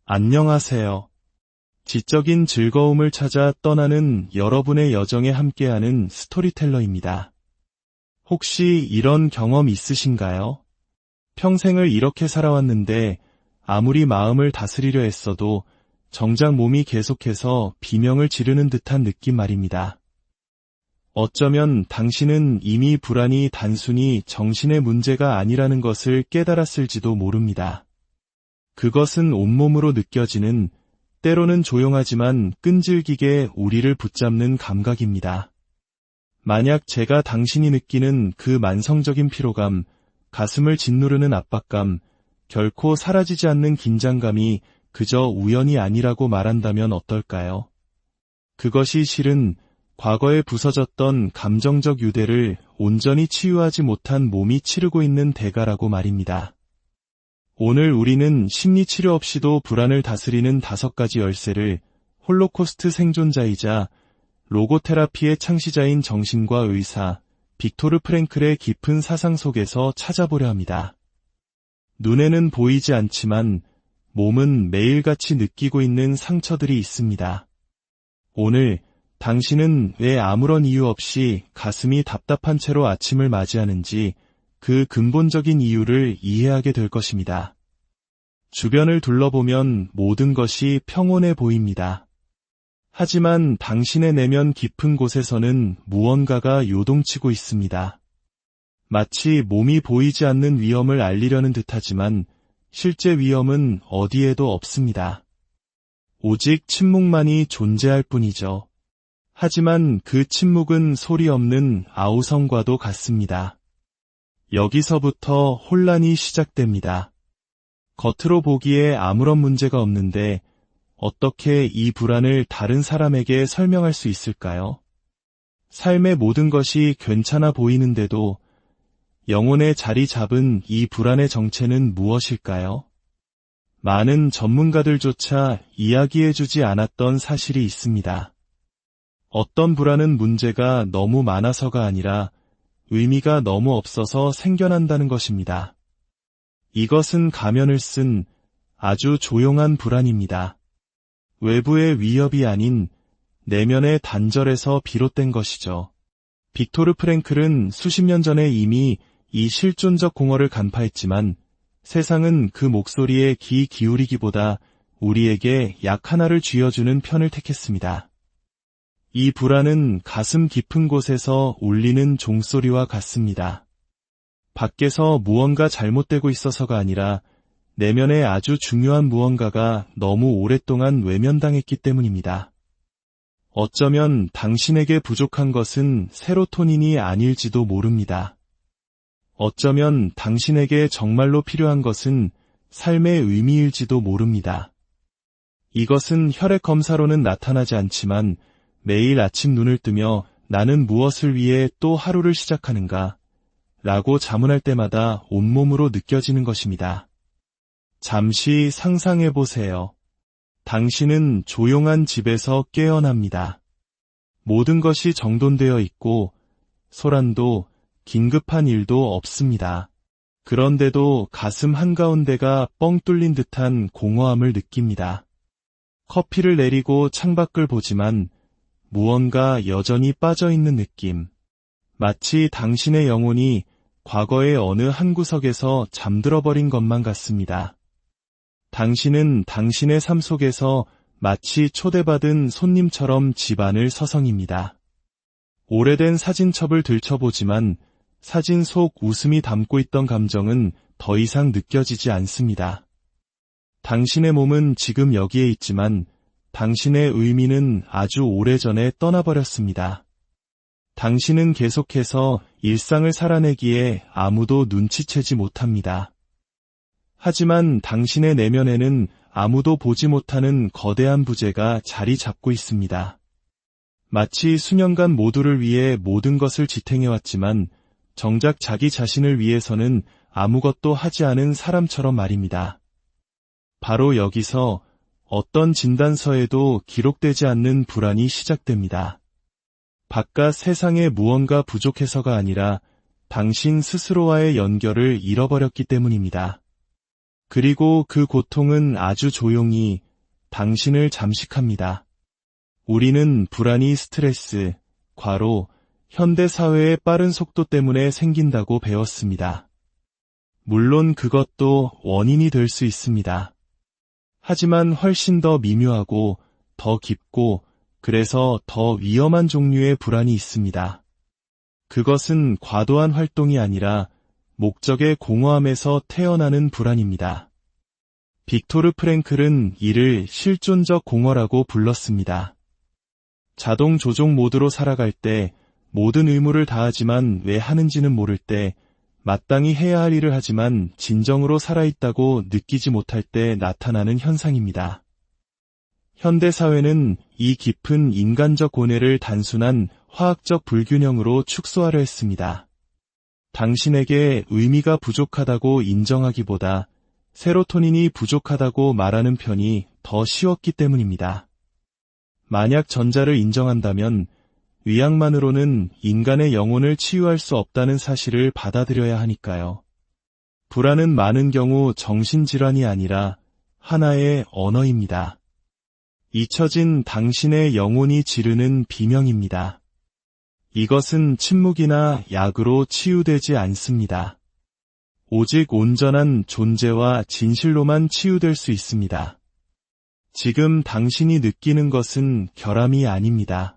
안녕하세요. 지적인 즐거움을 찾아 떠나는 여러분의 여정에 함께하는 스토리텔러입니다. 혹시 이런 경험 있으신가요? 평생을 이렇게 살아왔는데 아무리 마음을 다스리려 했어도 정작 몸이 계속해서 비명을 지르는 듯한 느낌 말입니다. 어쩌면 당신은 이미 불안이 단순히 정신의 문제가 아니라는 것을 깨달았을지도 모릅니다. 그것은 온몸으로 느껴지는, 때로는 조용하지만 끈질기게 우리를 붙잡는 감각입니다. 만약 제가 당신이 느끼는 그 만성적인 피로감, 가슴을 짓누르는 압박감, 결코 사라지지 않는 긴장감이 그저 우연이 아니라고 말한다면 어떨까요? 그것이 실은 과거에 부서졌던 감정적 유대를 온전히 치유하지 못한 몸이 치르고 있는 대가라고 말입니다. 오늘 우리는 심리치료 없이도 불안을 다스리는 5가지 열쇠를 홀로코스트 생존자이자 로고테라피의 창시자인 정신과 의사 빅토르 프랭클의 깊은 사상 속에서 찾아보려 합니다. 눈에는 보이지 않지만 몸은 매일같이 느끼고 있는 상처들이 있습니다. 오늘 당신은 왜 아무런 이유 없이 가슴이 답답한 채로 아침을 맞이하는지 그 근본적인 이유를 이해하게 될 것입니다. 주변을 둘러보면 모든 것이 평온해 보입니다. 하지만 당신의 내면 깊은 곳에서는 무언가가 요동치고 있습니다. 마치 몸이 보이지 않는 위험을 알리려는 듯하지만 실제 위험은 어디에도 없습니다. 오직 침묵만이 존재할 뿐이죠. 하지만 그 침묵은 소리 없는 아우성과도 같습니다. 여기서부터 혼란이 시작됩니다. 겉으로 보기에 아무런 문제가 없는데 어떻게 이 불안을 다른 사람에게 설명할 수 있을까요? 삶의 모든 것이 괜찮아 보이는데도 영혼에 자리 잡은 이 불안의 정체는 무엇일까요? 많은 전문가들조차 이야기해주지 않았던 사실이 있습니다. 어떤 불안은 문제가 너무 많아서가 아니라 의미가 너무 없어서 생겨난다는 것입니다. 이것은 가면을 쓴 아주 조용한 불안입니다. 외부의 위협이 아닌 내면의 단절에서 비롯된 것이죠. 빅토르 프랭클은 수십 년 전에 이미 이 실존적 공허를 간파했지만 세상은 그 목소리에 귀 기울이기보다 우리에게 약 하나를 쥐어주는 편을 택했습니다. 이 불안은 가슴 깊은 곳에서 울리는 종소리와 같습니다. 밖에서 무언가 잘못되고 있어서가 아니라 내면의 아주 중요한 무언가가 너무 오랫동안 외면당했기 때문입니다. 어쩌면 당신에게 부족한 것은 세로토닌이 아닐지도 모릅니다. 어쩌면 당신에게 정말로 필요한 것은 삶의 의미일지도 모릅니다. 이것은 혈액 검사로는 나타나지 않지만 매일 아침 눈을 뜨며 나는 무엇을 위해 또 하루를 시작하는가? 라고 자문할 때마다 온몸으로 느껴지는 것입니다. 잠시 상상해 보세요. 당신은 조용한 집에서 깨어납니다. 모든 것이 정돈되어 있고 소란도 긴급한 일도 없습니다. 그런데도 가슴 한가운데가 뻥 뚫린 듯한 공허함을 느낍니다. 커피를 내리고 창밖을 보지만 무언가 여전히 빠져있는 느낌. 마치 당신의 영혼이 과거의 어느 한 구석에서 잠들어버린 것만 같습니다. 당신은 당신의 삶 속에서 마치 초대받은 손님처럼 집안을 서성입니다. 오래된 사진첩을 들춰보지만 사진 속 웃음이 담고 있던 감정은 더 이상 느껴지지 않습니다. 당신의 몸은 지금 여기에 있지만 당신의 의미는 아주 오래전에 떠나버렸습니다. 당신은 계속해서 일상을 살아내기에 아무도 눈치채지 못합니다. 하지만 당신의 내면에는 아무도 보지 못하는 거대한 부재가 자리 잡고 있습니다. 마치 수년간 모두를 위해 모든 것을 지탱해왔지만 정작 자기 자신을 위해서는 아무것도 하지 않은 사람처럼 말입니다. 바로 여기서 어떤 진단서에도 기록되지 않는 불안이 시작됩니다. 바깥 세상에 무언가 부족해서가 아니라 당신 스스로와의 연결을 잃어버렸기 때문입니다. 그리고 그 고통은 아주 조용히 당신을 잠식합니다. 우리는 불안이 스트레스, 과로, 현대사회의 빠른 속도 때문에 생긴다고 배웠습니다. 물론 그것도 원인이 될 수 있습니다. 하지만 훨씬 더 미묘하고 더 깊고 그래서 더 위험한 종류의 불안이 있습니다. 그것은 과도한 활동이 아니라 목적의 공허함에서 태어나는 불안입니다. 빅토르 프랭클은 이를 실존적 공허라고 불렀습니다. 자동 조종 모드로 살아갈 때 모든 의무를 다하지만 왜 하는지는 모를 때 마땅히 해야 할 일을 하지만 진정으로 살아있다고 느끼지 못할 때 나타나는 현상입니다. 현대사회는 이 깊은 인간적 고뇌를 단순한 화학적 불균형으로 축소하려 했습니다. 당신에게 의미가 부족하다고 인정하기보다 세로토닌이 부족하다고 말하는 편이 더 쉬웠기 때문입니다. 만약 전자를 인정한다면 의학만으로는 인간의 영혼을 치유할 수 없다는 사실을 받아들여야 하니까요. 불안은 많은 경우 정신질환이 아니라 하나의 언어입니다. 잊혀진 당신의 영혼이 지르는 비명입니다. 이것은 침묵이나 약으로 치유되지 않습니다. 오직 온전한 존재와 진실로만 치유될 수 있습니다. 지금 당신이 느끼는 것은 결함이 아닙니다.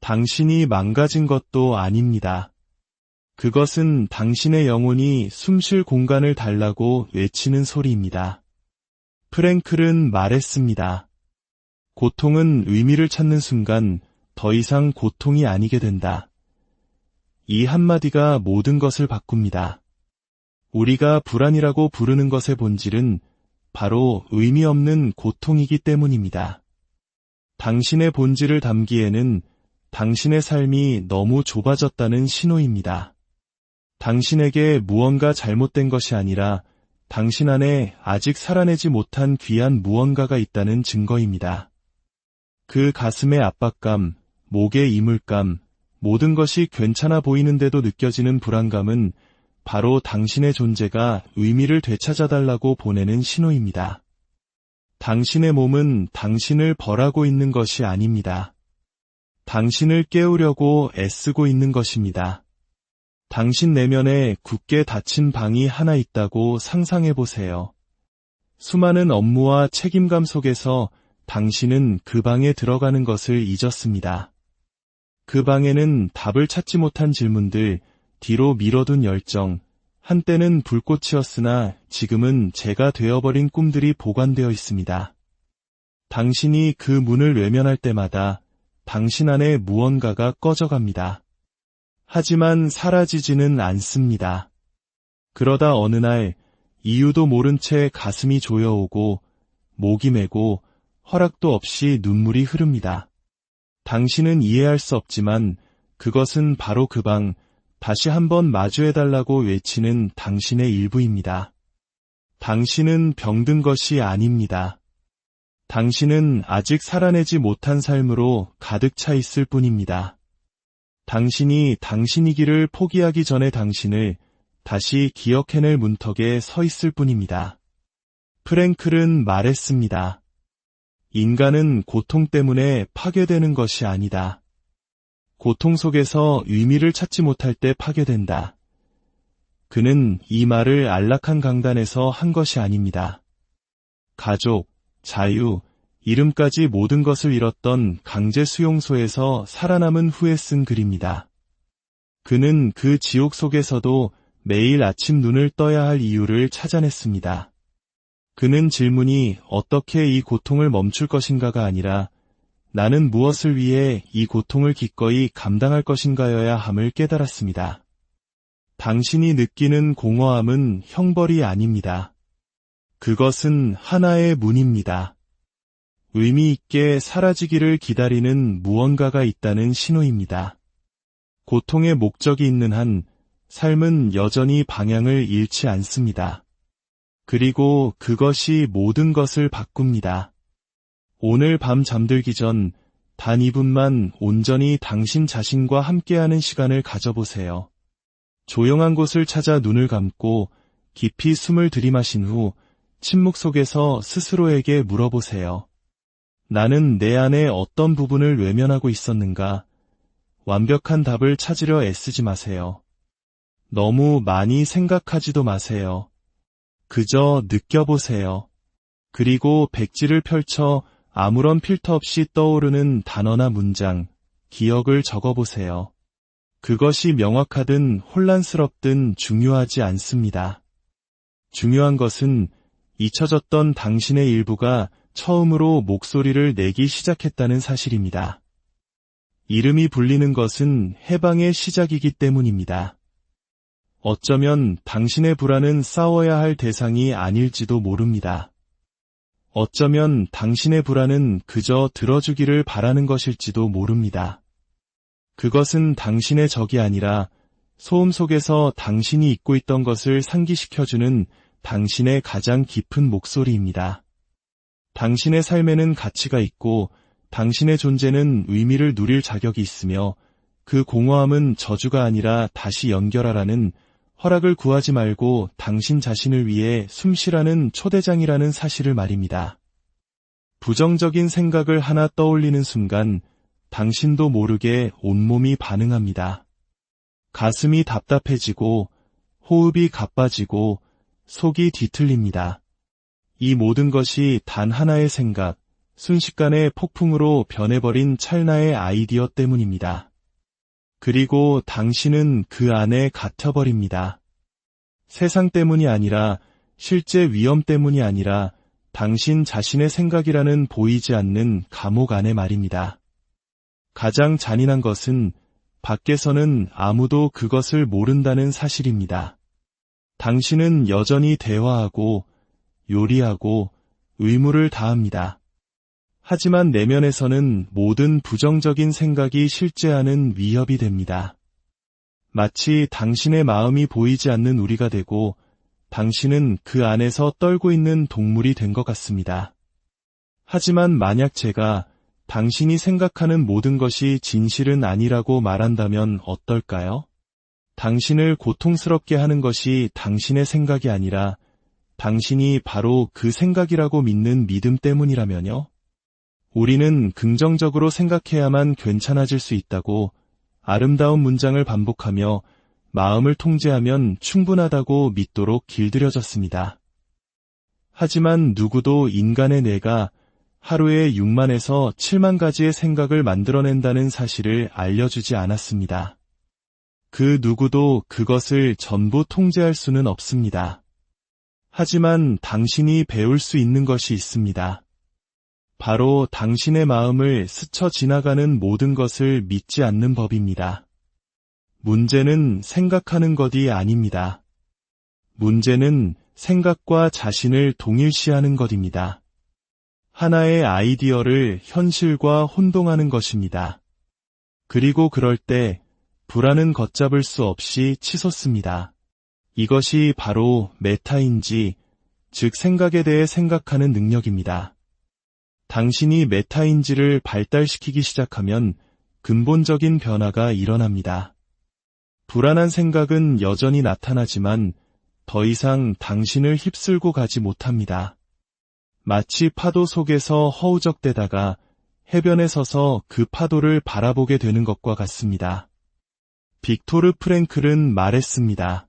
당신이 망가진 것도 아닙니다. 그것은 당신의 영혼이 숨쉴 공간을 달라고 외치는 소리입니다. 프랭클은 말했습니다. 고통은 의미를 찾는 순간 더 이상 고통이 아니게 된다. 이 한마디가 모든 것을 바꿉니다. 우리가 불안이라고 부르는 것의 본질은 바로 의미 없는 고통이기 때문입니다. 당신의 본질을 담기에는 당신의 삶이 너무 좁아졌다는 신호입니다. 당신에게 무언가 잘못된 것이 아니라 당신 안에 아직 살아내지 못한 귀한 무언가가 있다는 증거입니다. 그 가슴의 압박감, 목의 이물감, 모든 것이 괜찮아 보이는데도 느껴지는 불안감은 바로 당신의 존재가 의미를 되찾아달라고 보내는 신호입니다. 당신의 몸은 당신을 벌하고 있는 것이 아닙니다. 당신을 깨우려고 애쓰고 있는 것입니다. 당신 내면에 굳게 닫힌 방이 하나 있다고 상상해 보세요. 수많은 업무와 책임감 속에서 당신은 그 방에 들어가는 것을 잊었습니다. 그 방에는 답을 찾지 못한 질문들, 뒤로 미뤄둔 열정, 한때는 불꽃이었으나 지금은 재가 되어버린 꿈들이 보관되어 있습니다. 당신이 그 문을 외면할 때마다 당신 안에 무언가가 꺼져갑니다. 하지만 사라지지는 않습니다. 그러다 어느 날 이유도 모른 채 가슴이 조여오고 목이 메고 허락도 없이 눈물이 흐릅니다. 당신은 이해할 수 없지만 그것은 바로 그 방, 다시 한번 마주해달라고 외치는 당신의 일부입니다. 당신은 병든 것이 아닙니다. 당신은 아직 살아내지 못한 삶으로 가득 차 있을 뿐입니다. 당신이 당신이기를 포기하기 전에 당신을 다시 기억해낼 문턱에 서 있을 뿐입니다. 프랭클은 말했습니다. 인간은 고통 때문에 파괴되는 것이 아니다. 고통 속에서 의미를 찾지 못할 때 파괴된다. 그는 이 말을 안락한 강단에서 한 것이 아닙니다. 가족, 자유, 이름까지 모든 것을 잃었던 강제 수용소에서 살아남은 후에 쓴 글입니다. 그는 그 지옥 속에서도 매일 아침 눈을 떠야 할 이유를 찾아냈습니다. 그는 질문이 어떻게 이 고통을 멈출 것인가가 아니라 나는 무엇을 위해 이 고통을 기꺼이 감당할 것인가여야 함을 깨달았습니다. 당신이 느끼는 공허함은 형벌이 아닙니다. 그것은 하나의 문입니다. 의미 있게 사라지기를 기다리는 무언가가 있다는 신호입니다. 고통의 목적이 있는 한 삶은 여전히 방향을 잃지 않습니다. 그리고 그것이 모든 것을 바꿉니다. 오늘 밤 잠들기 전 단 2분만 온전히 당신 자신과 함께하는 시간을 가져보세요. 조용한 곳을 찾아 눈을 감고 깊이 숨을 들이마신 후 침묵 속에서 스스로에게 물어보세요. 나는 내 안의 어떤 부분을 외면하고 있었는가? 완벽한 답을 찾으려 애쓰지 마세요. 너무 많이 생각하지도 마세요. 그저 느껴보세요. 그리고 백지를 펼쳐 아무런 필터 없이 떠오르는 단어나 문장, 기억을 적어보세요. 그것이 명확하든 혼란스럽든 중요하지 않습니다. 중요한 것은 잊혀졌던 당신의 일부가 처음으로 목소리를 내기 시작했다는 사실입니다. 이름이 불리는 것은 해방의 시작이기 때문입니다. 어쩌면 당신의 불안은 싸워야 할 대상이 아닐지도 모릅니다. 어쩌면 당신의 불안은 그저 들어주기를 바라는 것일지도 모릅니다. 그것은 당신의 적이 아니라 소음 속에서 당신이 잊고 있던 것을 상기시켜주는 당신의 가장 깊은 목소리입니다. 당신의 삶에는 가치가 있고 당신의 존재는 의미를 누릴 자격이 있으며 그 공허함은 저주가 아니라 다시 연결하라는 허락을 구하지 말고 당신 자신을 위해 숨쉬라는 초대장이라는 사실을 말입니다. 부정적인 생각을 하나 떠올리는 순간 당신도 모르게 온몸이 반응합니다. 가슴이 답답해지고 호흡이 가빠지고 속이 뒤틀립니다. 이 모든 것이 단 하나의 생각, 순식간에 폭풍으로 변해버린 찰나의 아이디어 때문입니다. 그리고 당신은 그 안에 갇혀버립니다. 세상 때문이 아니라 실제 위험 때문이 아니라 당신 자신의 생각이라는 보이지 않는 감옥 안에 말입니다. 가장 잔인한 것은 밖에서는 아무도 그것을 모른다는 사실입니다. 당신은 여전히 대화하고 요리하고 의무를 다합니다. 하지만 내면에서는 모든 부정적인 생각이 실제하는 위협이 됩니다. 마치 당신의 마음이 보이지 않는 우리가 되고 당신은 그 안에서 떨고 있는 동물이 된 것 같습니다. 하지만 만약 제가 당신이 생각하는 모든 것이 진실은 아니라고 말한다면 어떨까요? 당신을 고통스럽게 하는 것이 당신의 생각이 아니라 당신이 바로 그 생각이라고 믿는 믿음 때문이라면요? 우리는 긍정적으로 생각해야만 괜찮아질 수 있다고 아름다운 문장을 반복하며 마음을 통제하면 충분하다고 믿도록 길들여졌습니다. 하지만 누구도 인간의 뇌가 하루에 6만에서 7만 가지의 생각을 만들어낸다는 사실을 알려주지 않았습니다. 그 누구도 그것을 전부 통제할 수는 없습니다. 하지만 당신이 배울 수 있는 것이 있습니다. 바로 당신의 마음을 스쳐 지나가는 모든 것을 믿지 않는 법입니다. 문제는 생각하는 것이 아닙니다. 문제는 생각과 자신을 동일시하는 것입니다. 하나의 아이디어를 현실과 혼동하는 것입니다. 그리고 그럴 때 불안은 걷잡을 수 없이 치솟습니다. 이것이 바로 메타인지, 즉 생각에 대해 생각하는 능력입니다. 당신이 메타인지를 발달시키기 시작하면 근본적인 변화가 일어납니다. 불안한 생각은 여전히 나타나지만 더 이상 당신을 휩쓸고 가지 못합니다. 마치 파도 속에서 허우적대다가 해변에 서서 그 파도를 바라보게 되는 것과 같습니다. 빅토르 프랭클은 말했습니다.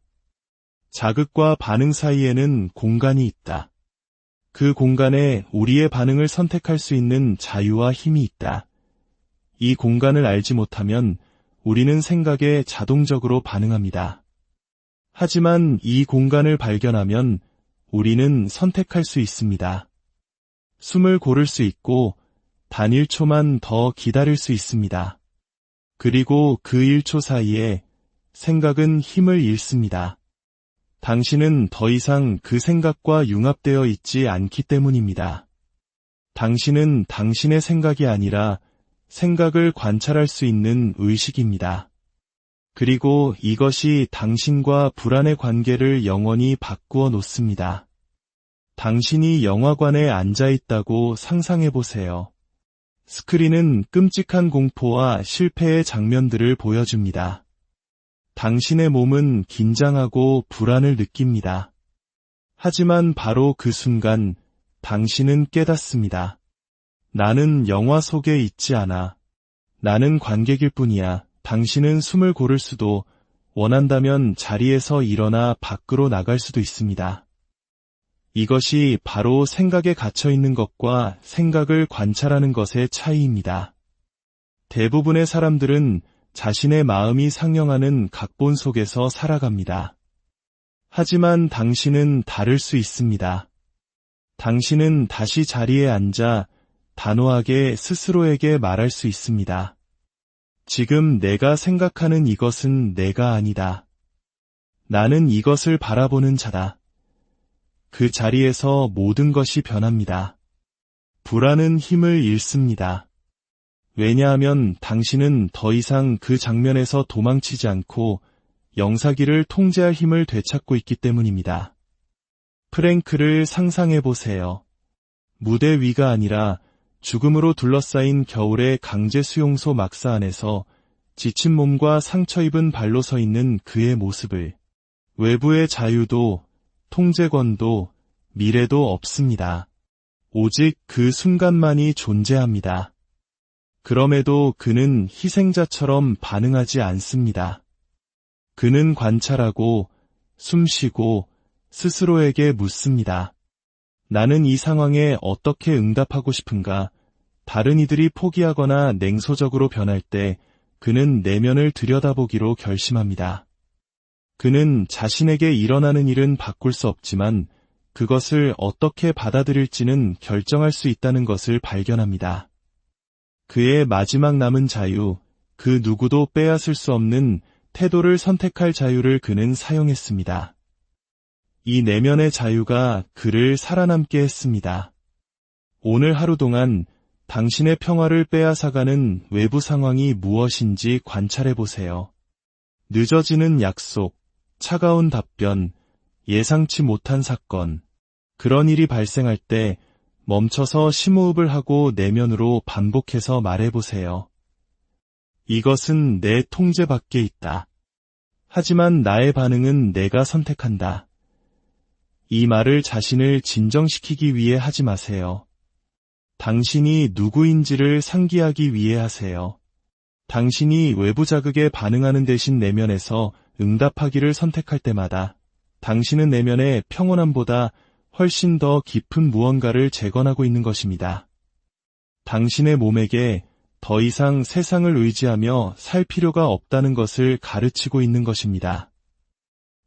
자극과 반응 사이에는 공간이 있다. 그 공간에 우리의 반응을 선택할 수 있는 자유와 힘이 있다. 이 공간을 알지 못하면 우리는 생각에 자동적으로 반응합니다. 하지만 이 공간을 발견하면 우리는 선택할 수 있습니다. 숨을 고를 수 있고 단 1초만 더 기다릴 수 있습니다. 그리고 그 1초 사이에 생각은 힘을 잃습니다. 당신은 더 이상 그 생각과 융합되어 있지 않기 때문입니다. 당신은 당신의 생각이 아니라 생각을 관찰할 수 있는 의식입니다. 그리고 이것이 당신과 불안의 관계를 영원히 바꾸어 놓습니다. 당신이 영화관에 앉아 있다고 상상해 보세요. 스크린은 끔찍한 공포와 실패의 장면들을 보여줍니다. 당신의 몸은 긴장하고 불안을 느낍니다. 하지만 바로 그 순간 당신은 깨닫습니다. 나는 영화 속에 있지 않아. 나는 관객일 뿐이야. 당신은 숨을 고를 수도, 원한다면 자리에서 일어나 밖으로 나갈 수도 있습니다. 이것이 바로 생각에 갇혀 있는 것과 생각을 관찰하는 것의 차이입니다. 대부분의 사람들은 자신의 마음이 상영하는 각본 속에서 살아갑니다. 하지만 당신은 다를 수 있습니다. 당신은 다시 자리에 앉아 단호하게 스스로에게 말할 수 있습니다. 지금 내가 생각하는 이것은 내가 아니다. 나는 이것을 바라보는 자다. 그 자리에서 모든 것이 변합니다. 불안은 힘을 잃습니다. 왜냐하면 당신은 더 이상 그 장면에서 도망치지 않고 영사기를 통제할 힘을 되찾고 있기 때문입니다. 프랭크를 상상해 보세요. 무대 위가 아니라 죽음으로 둘러싸인 겨울의 강제 수용소 막사 안에서 지친 몸과 상처 입은 발로 서 있는 그의 모습을. 외부의 자유도 통제권도 미래도 없습니다. 오직 그 순간만이 존재합니다. 그럼에도 그는 희생자처럼 반응하지 않습니다. 그는 관찰하고 숨쉬고 스스로에게 묻습니다. 나는 이 상황에 어떻게 응답하고 싶은가? 다른 이들이 포기하거나 냉소적으로 변할 때 그는 내면을 들여다보기로 결심합니다. 그는 자신에게 일어나는 일은 바꿀 수 없지만 그것을 어떻게 받아들일지는 결정할 수 있다는 것을 발견합니다. 그의 마지막 남은 자유, 그 누구도 빼앗을 수 없는 태도를 선택할 자유를 그는 사용했습니다. 이 내면의 자유가 그를 살아남게 했습니다. 오늘 하루 동안 당신의 평화를 빼앗아가는 외부 상황이 무엇인지 관찰해 보세요. 늦어지는 약속, 차가운 답변, 예상치 못한 사건. 그런 일이 발생할 때 멈춰서 심호흡을 하고 내면으로 반복해서 말해보세요. 이것은 내 통제 밖에 있다. 하지만 나의 반응은 내가 선택한다. 이 말을 자신을 진정시키기 위해 하지 마세요. 당신이 누구인지를 상기하기 위해 하세요. 당신이 외부 자극에 반응하는 대신 내면에서 응답하기를 선택할 때마다 당신은 내면의 평온함보다 훨씬 더 깊은 무언가를 재건하고 있는 것입니다. 당신의 몸에게 더 이상 세상을 의지하며 살 필요가 없다는 것을 가르치고 있는 것입니다.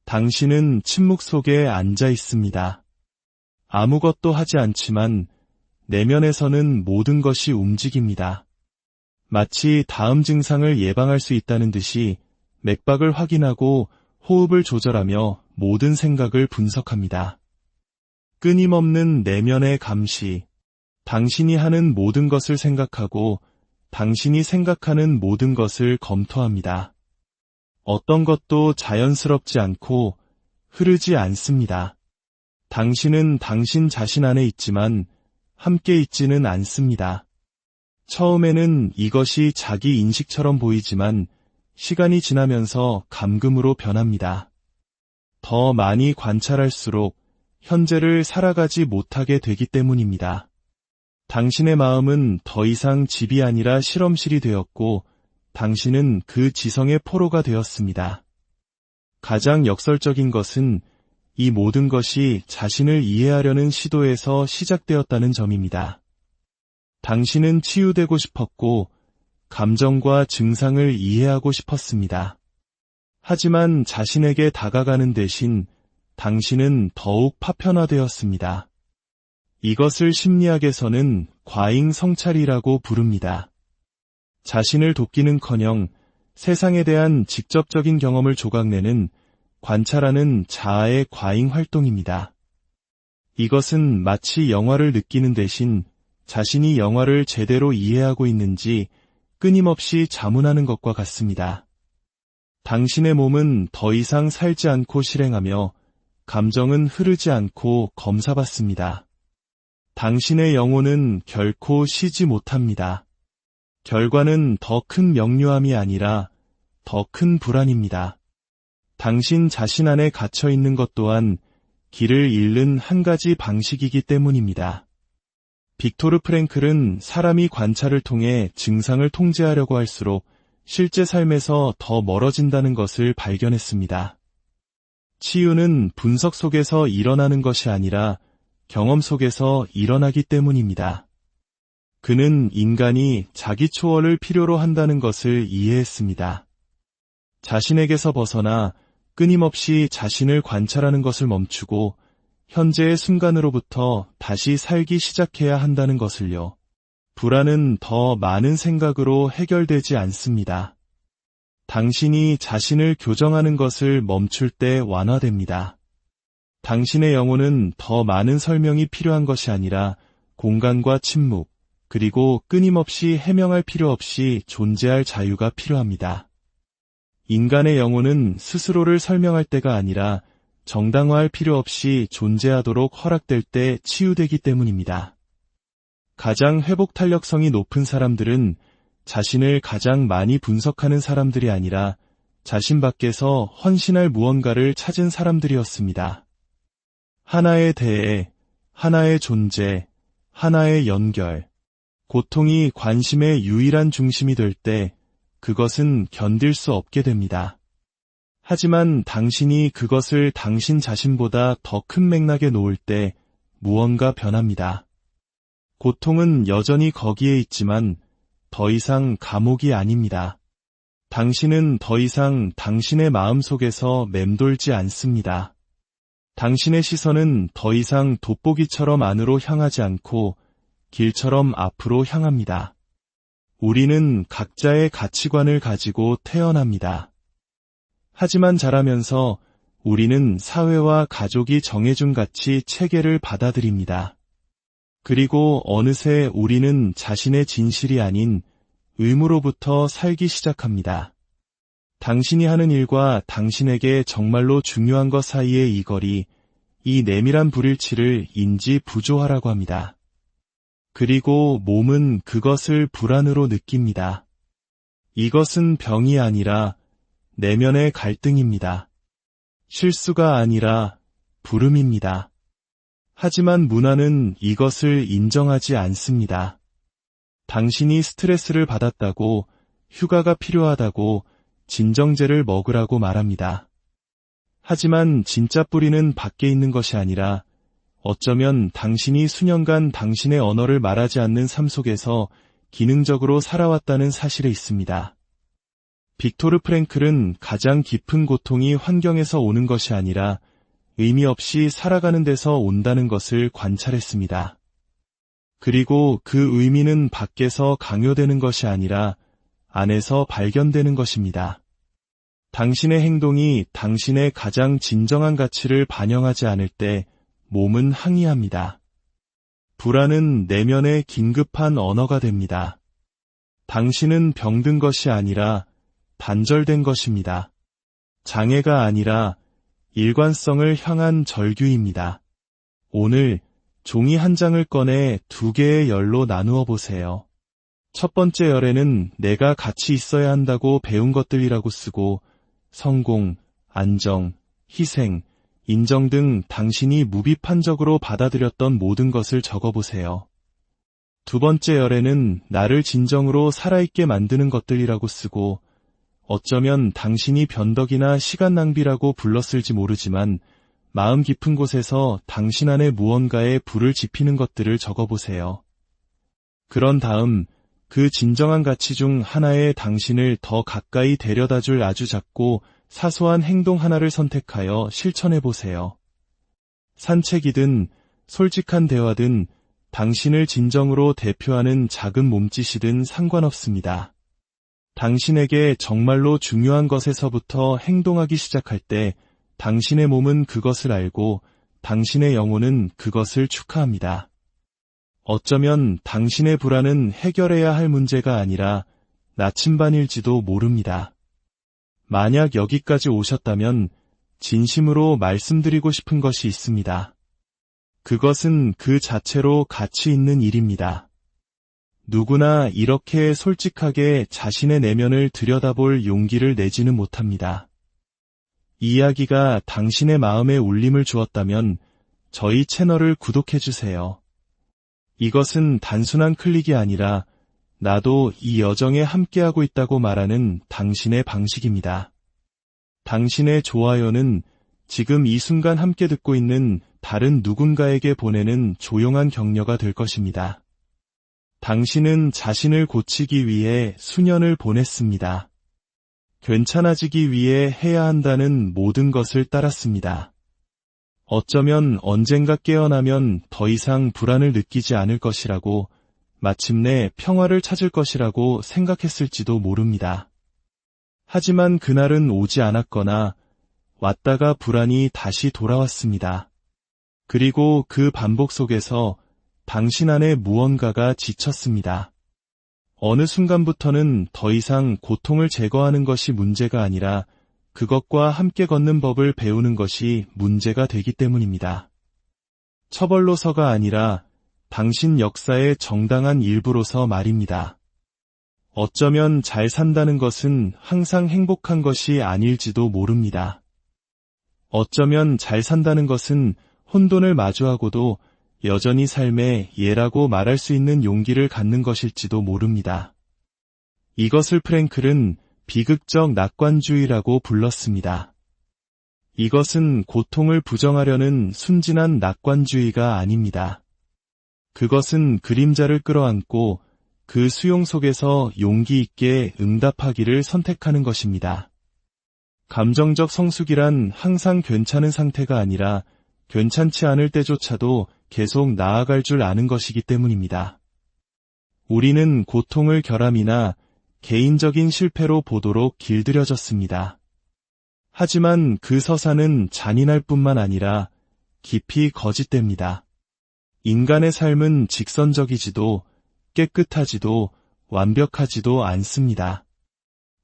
당신은 침묵 속에 앉아 있습니다. 아무것도 하지 않지만 내면에서는 모든 것이 움직입니다. 마치 다음 증상을 예방할 수 있다는 듯이 맥박을 확인하고 호흡을 조절하며 모든 생각을 분석합니다. 끊임없는 내면의 감시. 당신이 하는 모든 것을 생각하고 당신이 생각하는 모든 것을 검토합니다. 어떤 것도 자연스럽지 않고 흐르지 않습니다. 당신은 당신 자신 안에 있지만 함께 있지는 않습니다. 처음에는 이것이 자기 인식처럼 보이지만 시간이 지나면서 감금으로 변합니다. 더 많이 관찰할수록 현재를 살아가지 못하게 되기 때문입니다. 당신의 마음은 더 이상 집이 아니라 실험실이 되었고 당신은 그 지성의 포로가 되었습니다. 가장 역설적인 것은 이 모든 것이 자신을 이해하려는 시도에서 시작되었다는 점입니다. 당신은 치유되고 싶었고 감정과 증상을 이해하고 싶었습니다. 하지만 자신에게 다가가는 대신 당신은 더욱 파편화되었습니다. 이것을 심리학에서는 과잉 성찰이라고 부릅니다. 자신을 돕기는커녕 세상에 대한 직접적인 경험을 조각내는 관찰하는 자아의 과잉 활동입니다. 이것은 마치 영화를 느끼는 대신 자신이 영화를 제대로 이해하고 있는지 끊임없이 자문하는 것과 같습니다. 당신의 몸은 더 이상 살지 않고 실행하며 감정은 흐르지 않고 검사받습니다. 당신의 영혼은 결코 쉬지 못합니다. 결과는 더 큰 명료함이 아니라 더 큰 불안입니다. 당신 자신 안에 갇혀 있는 것 또한 길을 잃는 한 가지 방식이기 때문입니다. 빅토르 프랭클은 사람이 관찰을 통해 증상을 통제하려고 할수록 실제 삶에서 더 멀어진다는 것을 발견했습니다. 치유는 분석 속에서 일어나는 것이 아니라 경험 속에서 일어나기 때문입니다. 그는 인간이 자기 초월을 필요로 한다는 것을 이해했습니다. 자신에게서 벗어나 끊임없이 자신을 관찰하는 것을 멈추고 현재의 순간으로부터 다시 살기 시작해야 한다는 것을요. 불안은 더 많은 생각으로 해결되지 않습니다. 당신이 자신을 교정하는 것을 멈출 때 완화됩니다. 당신의 영혼은 더 많은 설명이 필요한 것이 아니라 공간과 침묵, 그리고 끊임없이 해명할 필요 없이 존재할 자유가 필요합니다. 인간의 영혼은 스스로를 설명할 때가 아니라 정당화할 필요 없이 존재하도록 허락될 때 치유되기 때문입니다. 가장 회복 탄력성이 높은 사람들은 자신을 가장 많이 분석하는 사람들이 아니라 자신 밖에서 헌신할 무언가를 찾은 사람들이었습니다. 하나에 대해, 하나의 존재, 하나의 연결, 고통이 관심의 유일한 중심이 될 때 그것은 견딜 수 없게 됩니다. 하지만 당신이 그것을 당신 자신보다 더 큰 맥락에 놓을 때 무언가 변합니다. 고통은 여전히 거기에 있지만 더 이상 감옥이 아닙니다. 당신은 더 이상 당신의 마음속에서 맴돌지 않습니다. 당신의 시선은 더 이상 돋보기처럼 안으로 향하지 않고 길처럼 앞으로 향합니다. 우리는 각자의 가치관을 가지고 태어납니다. 하지만 자라면서 우리는 사회와 가족이 정해준 가치 체계를 받아들입니다. 그리고 어느새 우리는 자신의 진실이 아닌 의무로부터 살기 시작합니다. 당신이 하는 일과 당신에게 정말로 중요한 것 사이의 이 거리, 이 내밀한 불일치를 인지 부조화라고 합니다. 그리고 몸은 그것을 불안으로 느낍니다. 이것은 병이 아니라 내면의 갈등입니다. 실수가 아니라 부름입니다. 하지만 문화는 이것을 인정하지 않습니다. 당신이 스트레스를 받았다고, 휴가가 필요하다고, 진정제를 먹으라고 말합니다. 하지만 진짜 뿌리는 밖에 있는 것이 아니라 어쩌면 당신이 수년간 당신의 언어를 말하지 않는 삶 속에서 기능적으로 살아왔다는 사실에 있습니다. 빅토르 프랭클은 가장 깊은 고통이 환경에서 오는 것이 아니라 의미 없이 살아가는 데서 온다는 것을 관찰했습니다. 그리고 그 의미는 밖에서 강요되는 것이 아니라 안에서 발견되는 것입니다. 당신의 행동이 당신의 가장 진정한 가치를 반영하지 않을 때 몸은 항의합니다. 불안은 내면의 긴급한 언어가 됩니다. 당신은 병든 것이 아니라 단절된 것입니다. 장애가 아니라 일관성을 향한 절규입니다. 오늘 종이 한 장을 꺼내 2개의 열로 나누어 보세요. 첫 번째 열에는 내가 같이 있어야 한다고 배운 것들이라고 쓰고 성공, 안정, 희생, 인정 등 당신이 무비판적으로 받아들였던 모든 것을 적어보세요. 두 번째 열에는 나를 진정으로 살아있게 만드는 것들이라고 쓰고 어쩌면 당신이 변덕이나 시간 낭비라고 불렀을지 모르지만 마음 깊은 곳에서 당신 안에 무언가에 불을 지피는 것들을 적어보세요. 그런 다음 그 진정한 가치 중 하나에 당신을 더 가까이 데려다줄 아주 작고 사소한 행동 하나를 선택하여 실천해보세요. 산책이든 솔직한 대화든 당신을 진정으로 대표하는 작은 몸짓이든 상관없습니다. 당신에게 정말로 중요한 것에서부터 행동하기 시작할 때 당신의 몸은 그것을 알고 당신의 영혼은 그것을 축하합니다. 어쩌면 당신의 불안은 해결해야 할 문제가 아니라 나침반일지도 모릅니다. 만약 여기까지 오셨다면 진심으로 말씀드리고 싶은 것이 있습니다. 그것은 그 자체로 가치 있는 일입니다. 누구나 이렇게 솔직하게 자신의 내면을 들여다볼 용기를 내지는 못합니다. 이 이야기가 당신의 마음에 울림을 주었다면 저희 채널을 구독해주세요. 이것은 단순한 클릭이 아니라 나도 이 여정에 함께하고 있다고 말하는 당신의 방식입니다. 당신의 좋아요는 지금 이 순간 함께 듣고 있는 다른 누군가에게 보내는 조용한 격려가 될 것입니다. 당신은 자신을 고치기 위해 수년을 보냈습니다. 괜찮아지기 위해 해야 한다는 모든 것을 따랐습니다. 어쩌면 언젠가 깨어나면 더 이상 불안을 느끼지 않을 것이라고, 마침내 평화를 찾을 것이라고 생각했을지도 모릅니다. 하지만 그날은 오지 않았거나 왔다가 불안이 다시 돌아왔습니다. 그리고 그 반복 속에서 당신 안에 무언가가 지쳤습니다. 어느 순간부터는 더 이상 고통을 제거하는 것이 문제가 아니라 그것과 함께 걷는 법을 배우는 것이 문제가 되기 때문입니다. 처벌로서가 아니라 당신 역사의 정당한 일부로서 말입니다. 어쩌면 잘 산다는 것은 항상 행복한 것이 아닐지도 모릅니다. 어쩌면 잘 산다는 것은 혼돈을 마주하고도 여전히 삶의 예라고 말할 수 있는 용기를 갖는 것일지도 모릅니다. 이것을 프랭클은 비극적 낙관주의라고 불렀습니다. 이것은 고통을 부정하려는 순진한 낙관주의가 아닙니다. 그것은 그림자를 끌어안고 그 수용 속에서 용기 있게 응답하기를 선택하는 것입니다. 감정적 성숙이란 항상 괜찮은 상태가 아니라 괜찮지 않을 때조차도 계속 나아갈 줄 아는 것이기 때문입니다. 우리는 고통을 결함이나 개인적인 실패로 보도록 길들여졌습니다. 하지만 그 서사는 잔인할 뿐만 아니라 깊이 거짓됩니다. 인간의 삶은 직선적이지도 깨끗하지도 완벽하지도 않습니다.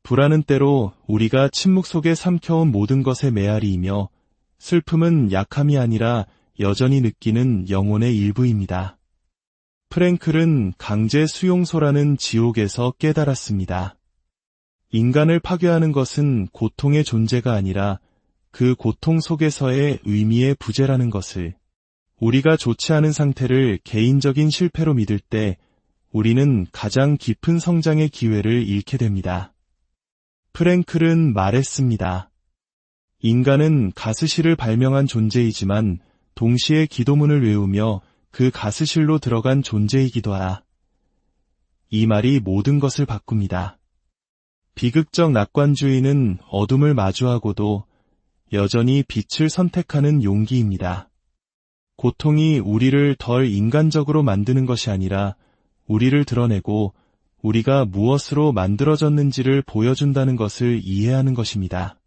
불안은 때로 우리가 침묵 속에 삼켜온 모든 것의 메아리이며, 슬픔은 약함이 아니라 여전히 느끼는 영혼의 일부입니다. 프랭클은 강제 수용소라는 지옥에서 깨달았습니다. 인간을 파괴하는 것은 고통의 존재가 아니라 그 고통 속에서의 의미의 부재라는 것을, 우리가 좋지 않은 상태를 개인적인 실패로 믿을 때 우리는 가장 깊은 성장의 기회를 잃게 됩니다. 프랭클은 말했습니다. 인간은 가스실을 발명한 존재이지만 동시에 기도문을 외우며 그 가스실로 들어간 존재이기도 하다. 이 말이 모든 것을 바꿉니다. 비극적 낙관주의는 어둠을 마주하고도 여전히 빛을 선택하는 용기입니다. 고통이 우리를 덜 인간적으로 만드는 것이 아니라 우리를 드러내고 우리가 무엇으로 만들어졌는지를 보여준다는 것을 이해하는 것입니다.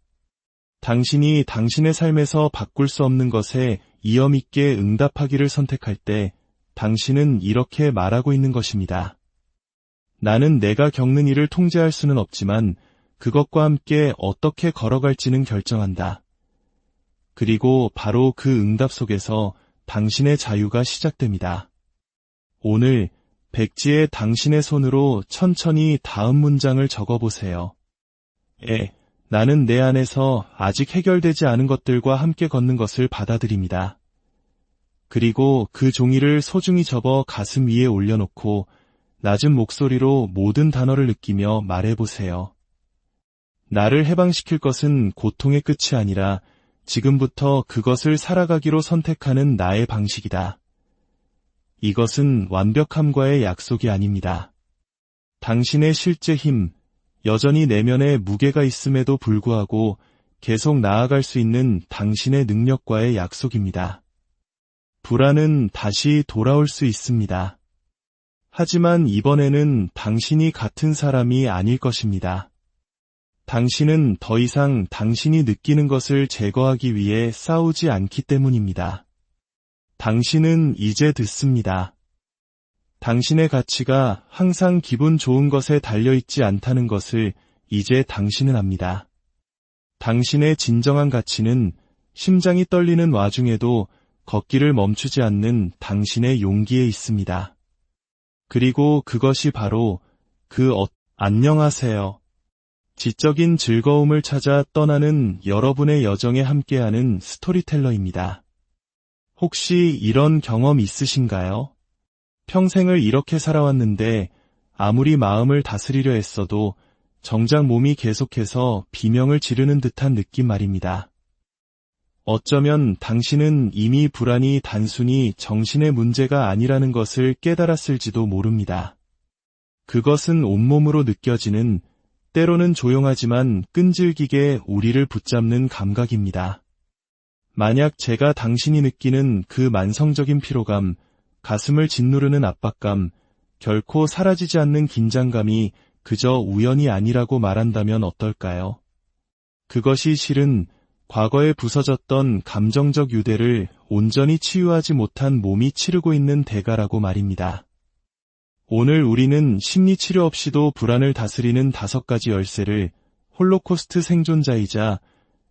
당신이 당신의 삶에서 바꿀 수 없는 것에 이염 있게 응답하기를 선택할 때 당신은 이렇게 말하고 있는 것입니다. 나는 내가 겪는 일을 통제할 수는 없지만 그것과 함께 어떻게 걸어갈지는 결정한다. 그리고 바로 그 응답 속에서 당신의 자유가 시작됩니다. 오늘 백지에 당신의 손으로 천천히 다음 문장을 적어보세요. 나는 내 안에서 아직 해결되지 않은 것들과 함께 걷는 것을 받아들입니다. 그리고 그 종이를 소중히 접어 가슴 위에 올려놓고 낮은 목소리로 모든 단어를 느끼며 말해보세요. 나를 해방시킬 것은 고통의 끝이 아니라 지금부터 그것을 살아가기로 선택하는 나의 방식이다. 이것은 완벽함과의 약속이 아닙니다. 당신의 실제 힘, 여전히 내면에 무게가 있음에도 불구하고 계속 나아갈 수 있는 당신의 능력과의 약속입니다. 불안은 다시 돌아올 수 있습니다. 하지만 이번에는 당신이 같은 사람이 아닐 것입니다. 당신은 더 이상 당신이 느끼는 것을 제거하기 위해 싸우지 않기 때문입니다. 당신은 이제 듣습니다. 당신의 가치가 항상 기분 좋은 것에 달려있지 않다는 것을 이제 당신은 압니다. 당신의 진정한 가치는 심장이 떨리는 와중에도 걷기를 멈추지 않는 당신의 용기에 있습니다. 그리고 그것이 바로 안녕하세요. 지적인 즐거움을 찾아 떠나는 여러분의 여정에 함께하는 스토리텔러입니다. 혹시 이런 경험 있으신가요? 평생을 이렇게 살아왔는데 아무리 마음을 다스리려 했어도 정작 몸이 계속해서 비명을 지르는 듯한 느낌 말입니다. 어쩌면 당신은 이미 불안이 단순히 정신의 문제가 아니라는 것을 깨달았을지도 모릅니다. 그것은 온몸으로 느껴지는, 때로는 조용하지만 끈질기게 우리를 붙잡는 감각입니다. 만약 제가 당신이 느끼는 그 만성적인 피로감, 가슴을 짓누르는 압박감, 결코 사라지지 않는 긴장감이 그저 우연이 아니라고 말한다면 어떨까요? 그것이 실은 과거에 부서졌던 감정적 유대를 온전히 치유하지 못한 몸이 치르고 있는 대가라고 말입니다. 오늘 우리는 심리치료 없이도 불안을 다스리는 5가지 열쇠를 홀로코스트 생존자이자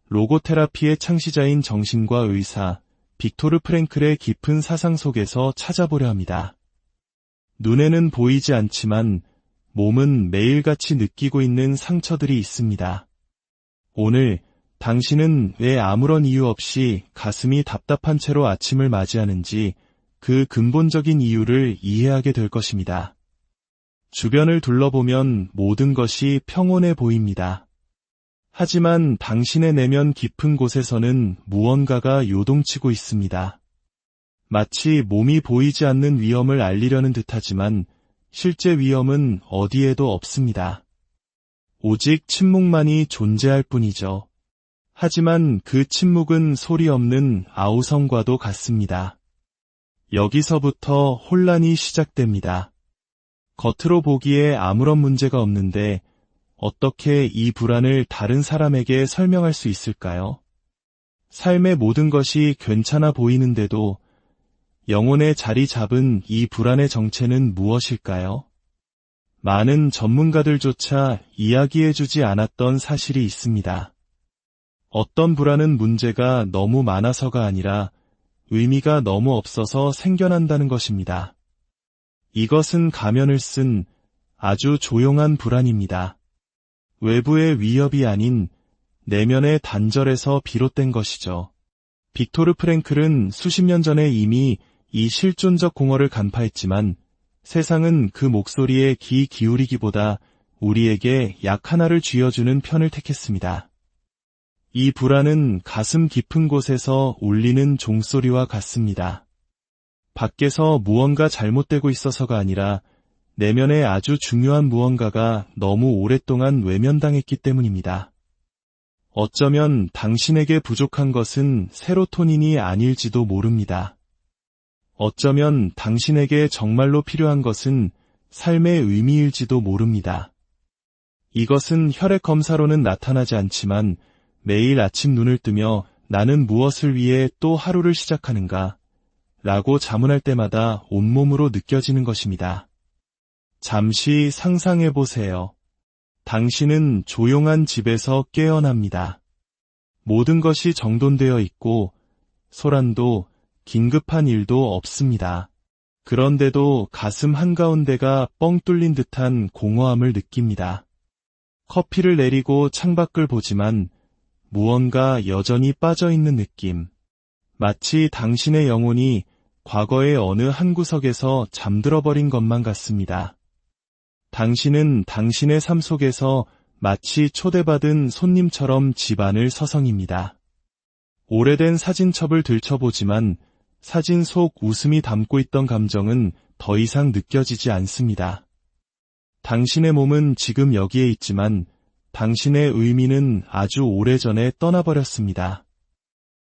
로고테라피의 창시자인 정신과 의사 빅토르 프랭클의 깊은 사상 속에서 찾아보려 합니다. 눈에는 보이지 않지만 몸은 매일같이 느끼고 있는 상처들이 있습니다. 오늘 당신은 왜 아무런 이유 없이 가슴이 답답한 채로 아침을 맞이하는지 그 근본적인 이유를 이해하게 될 것입니다. 주변을 둘러보면 모든 것이 평온해 보입니다. 하지만 당신의 내면 깊은 곳에서는 무언가가 요동치고 있습니다. 마치 몸이 보이지 않는 위험을 알리려는 듯하지만 실제 위험은 어디에도 없습니다. 오직 침묵만이 존재할 뿐이죠. 하지만 그 침묵은 소리 없는 아우성과도 같습니다. 여기서부터 혼란이 시작됩니다. 겉으로 보기에 아무런 문제가 없는데 어떻게 이 불안을 다른 사람에게 설명할 수 있을까요? 삶의 모든 것이 괜찮아 보이는데도 영혼에 자리 잡은 이 불안의 정체는 무엇일까요? 많은 전문가들조차 이야기해주지 않았던 사실이 있습니다. 어떤 불안은 문제가 너무 많아서가 아니라 의미가 너무 없어서 생겨난다는 것입니다. 이것은 가면을 쓴 아주 조용한 불안입니다. 외부의 위협이 아닌 내면의 단절에서 비롯된 것이죠. 빅토르 프랭클은 수십 년 전에 이미 이 실존적 공허를 간파했지만 세상은 그 목소리에 귀 기울이기보다 우리에게 약 하나를 쥐어주는 편을 택했습니다. 이 불안은 가슴 깊은 곳에서 울리는 종소리와 같습니다. 밖에서 무언가 잘못되고 있어서가 아니라 내면의 아주 중요한 무언가가 너무 오랫동안 외면당했기 때문입니다. 어쩌면 당신에게 부족한 것은 세로토닌이 아닐지도 모릅니다. 어쩌면 당신에게 정말로 필요한 것은 삶의 의미일지도 모릅니다. 이것은 혈액 검사로는 나타나지 않지만 매일 아침 눈을 뜨며 나는 무엇을 위해 또 하루를 시작하는가? 라고 자문할 때마다 온몸으로 느껴지는 것입니다. 잠시 상상해 보세요. 당신은 조용한 집에서 깨어납니다. 모든 것이 정돈되어 있고 소란도 긴급한 일도 없습니다. 그런데도 가슴 한가운데가 뻥 뚫린 듯한 공허함을 느낍니다. 커피를 내리고 창밖을 보지만 무언가 여전히 빠져있는 느낌. 마치 당신의 영혼이 과거의 어느 한 구석에서 잠들어버린 것만 같습니다. 당신은 당신의 삶 속에서 마치 초대받은 손님처럼 집안을 서성입니다. 오래된 사진첩을 들춰보지만 사진 속 웃음이 담고 있던 감정은 더 이상 느껴지지 않습니다. 당신의 몸은 지금 여기에 있지만 당신의 의미는 아주 오래전에 떠나버렸습니다.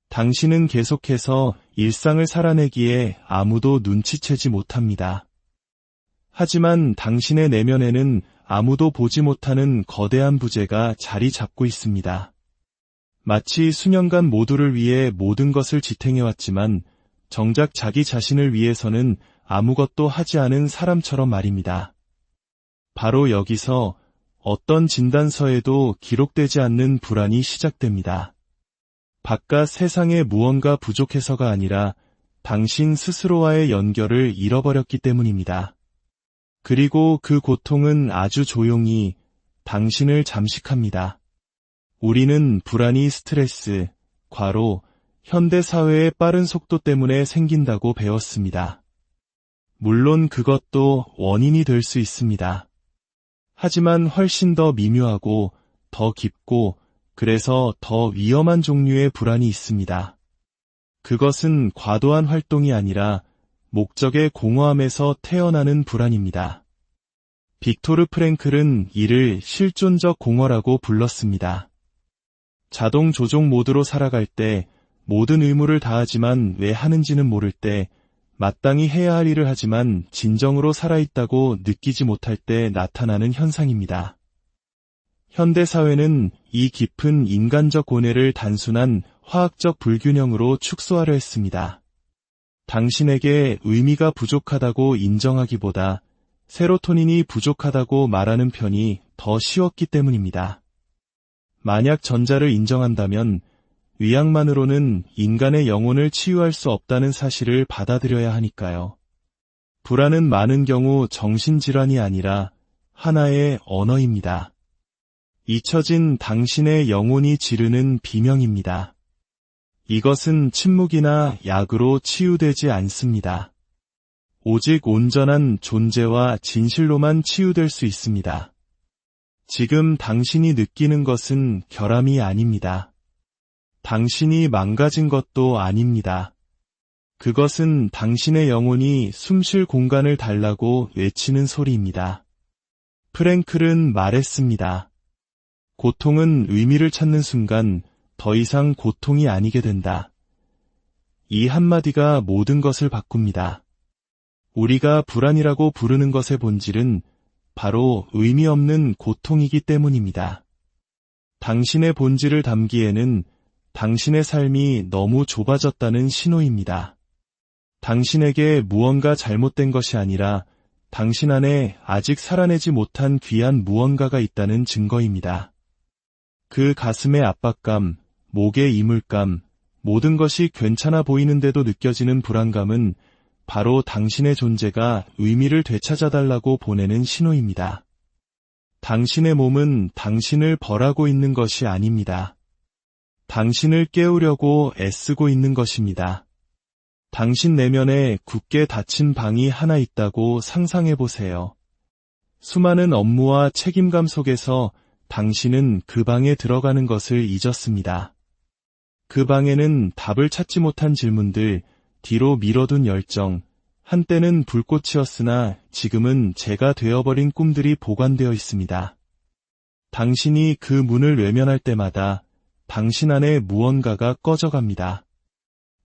당신은 계속해서 일상을 살아내기에 아무도 눈치채지 못합니다. 하지만 당신의 내면에는 아무도 보지 못하는 거대한 부재가 자리 잡고 있습니다. 마치 수년간 모두를 위해 모든 것을 지탱해왔지만 정작 자기 자신을 위해서는 아무것도 하지 않은 사람처럼 말입니다. 바로 여기서 어떤 진단서에도 기록되지 않는 불안이 시작됩니다. 바깥 세상에 무언가 부족해서가 아니라 당신 스스로와의 연결을 잃어버렸기 때문입니다. 그리고 그 고통은 아주 조용히 당신을 잠식합니다. 우리는 불안이 스트레스, 과로, 현대 사회의 빠른 속도 때문에 생긴다고 배웠습니다. 물론 그것도 원인이 될 수 있습니다. 하지만 훨씬 더 미묘하고 더 깊고 그래서 더 위험한 종류의 불안이 있습니다. 그것은 과도한 활동이 아니라 목적의 공허함에서 태어나는 불안입니다. 빅토르 프랭클은 이를 실존적 공허라고 불렀습니다. 자동 조종 모드로 살아갈 때 모든 의무를 다하지만 왜 하는지는 모를 때 마땅히 해야 할 일을 하지만 진정으로 살아있다고 느끼지 못할 때 나타나는 현상입니다. 현대사회는 이 깊은 인간적 고뇌를 단순한 화학적 불균형으로 축소하려 했습니다. 당신에게 의미가 부족하다고 인정하기보다 세로토닌이 부족하다고 말하는 편이 더 쉬웠기 때문입니다. 만약 전자를 인정한다면 의학만으로는 인간의 영혼을 치유할 수 없다는 사실을 받아들여야 하니까요. 불안은 많은 경우 정신질환이 아니라 하나의 언어입니다. 잊혀진 당신의 영혼이 지르는 비명입니다. 이것은 침묵이나 약으로 치유되지 않습니다. 오직 온전한 존재와 진실로만 치유될 수 있습니다. 지금 당신이 느끼는 것은 결함이 아닙니다. 당신이 망가진 것도 아닙니다. 그것은 당신의 영혼이 숨쉴 공간을 달라고 외치는 소리입니다. 프랭클은 말했습니다. 고통은 의미를 찾는 순간 더 이상 고통이 아니게 된다. 이 한마디가 모든 것을 바꿉니다. 우리가 불안이라고 부르는 것의 본질은 바로 의미 없는 고통이기 때문입니다. 당신의 본질을 담기에는 당신의 삶이 너무 좁아졌다는 신호입니다. 당신에게 무언가 잘못된 것이 아니라 당신 안에 아직 살아내지 못한 귀한 무언가가 있다는 증거입니다. 그 가슴의 압박감, 목의 이물감, 모든 것이 괜찮아 보이는데도 느껴지는 불안감은 바로 당신의 존재가 의미를 되찾아달라고 보내는 신호입니다. 당신의 몸은 당신을 벌하고 있는 것이 아닙니다. 당신을 깨우려고 애쓰고 있는 것입니다. 당신 내면에 굳게 닫힌 방이 하나 있다고 상상해 보세요. 수많은 업무와 책임감 속에서 당신은 그 방에 들어가는 것을 잊었습니다. 그 방에는 답을 찾지 못한 질문들, 뒤로 미뤄둔 열정, 한때는 불꽃이었으나 지금은 재가 되어버린 꿈들이 보관되어 있습니다. 당신이 그 문을 외면할 때마다 당신 안에 무언가가 꺼져갑니다.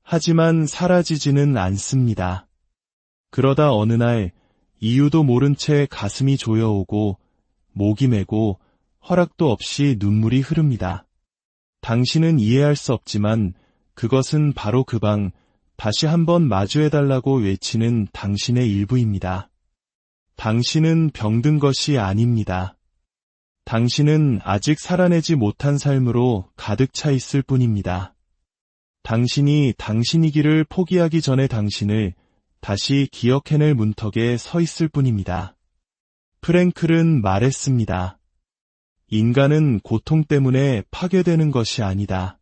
하지만 사라지지는 않습니다. 그러다 어느 날 이유도 모른 채 가슴이 조여오고 목이 메고 허락도 없이 눈물이 흐릅니다. 당신은 이해할 수 없지만 그것은 바로 그 방, 다시 한번 마주해달라고 외치는 당신의 일부입니다. 당신은 병든 것이 아닙니다. 당신은 아직 살아내지 못한 삶으로 가득 차 있을 뿐입니다. 당신이 당신이기를 포기하기 전에 당신을 다시 기억해낼 문턱에 서 있을 뿐입니다. 프랭클은 말했습니다. 인간은 고통 때문에 파괴되는 것이 아니다.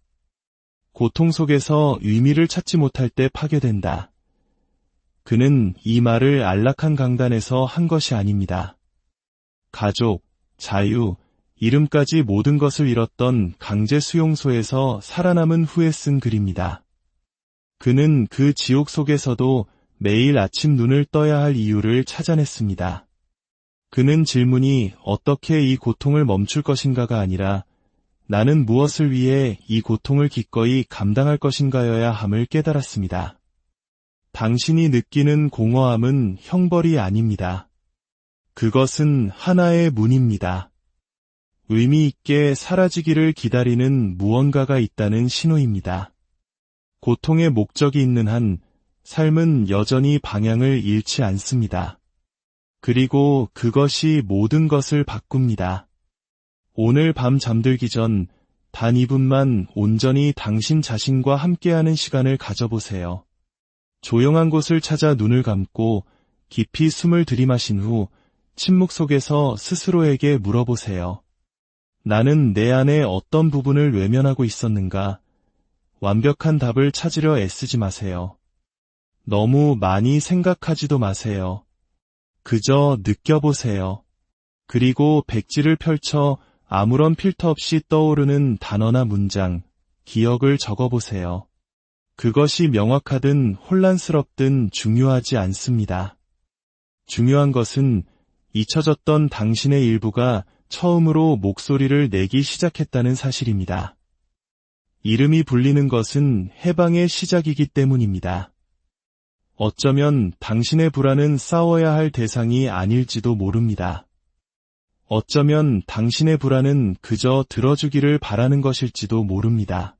고통 속에서 의미를 찾지 못할 때 파괴된다. 그는 이 말을 안락한 강단에서 한 것이 아닙니다. 가족, 자유, 이름까지 모든 것을 잃었던 강제 수용소에서 살아남은 후에 쓴 글입니다. 그는 그 지옥 속에서도 매일 아침 눈을 떠야 할 이유를 찾아냈습니다. 그는 질문이 어떻게 이 고통을 멈출 것인가가 아니라 나는 무엇을 위해 이 고통을 기꺼이 감당할 것인가여야 함을 깨달았습니다. 당신이 느끼는 공허함은 형벌이 아닙니다. 그것은 하나의 문입니다. 의미 있게 사라지기를 기다리는 무언가가 있다는 신호입니다. 고통의 목적이 있는 한 삶은 여전히 방향을 잃지 않습니다. 그리고 그것이 모든 것을 바꿉니다. 오늘 밤 잠들기 전 단 2분만 온전히 당신 자신과 함께하는 시간을 가져보세요. 조용한 곳을 찾아 눈을 감고 깊이 숨을 들이마신 후 침묵 속에서 스스로에게 물어보세요. 나는 내 안에 어떤 부분을 외면하고 있었는가? 완벽한 답을 찾으려 애쓰지 마세요. 너무 많이 생각하지도 마세요. 그저 느껴보세요. 그리고 백지를 펼쳐 아무런 필터 없이 떠오르는 단어나 문장, 기억을 적어보세요. 그것이 명확하든 혼란스럽든 중요하지 않습니다. 중요한 것은 잊혀졌던 당신의 일부가 처음으로 목소리를 내기 시작했다는 사실입니다. 이름이 불리는 것은 해방의 시작이기 때문입니다. 어쩌면 당신의 불안은 싸워야 할 대상이 아닐지도 모릅니다. 어쩌면 당신의 불안은 그저 들어주기를 바라는 것일지도 모릅니다.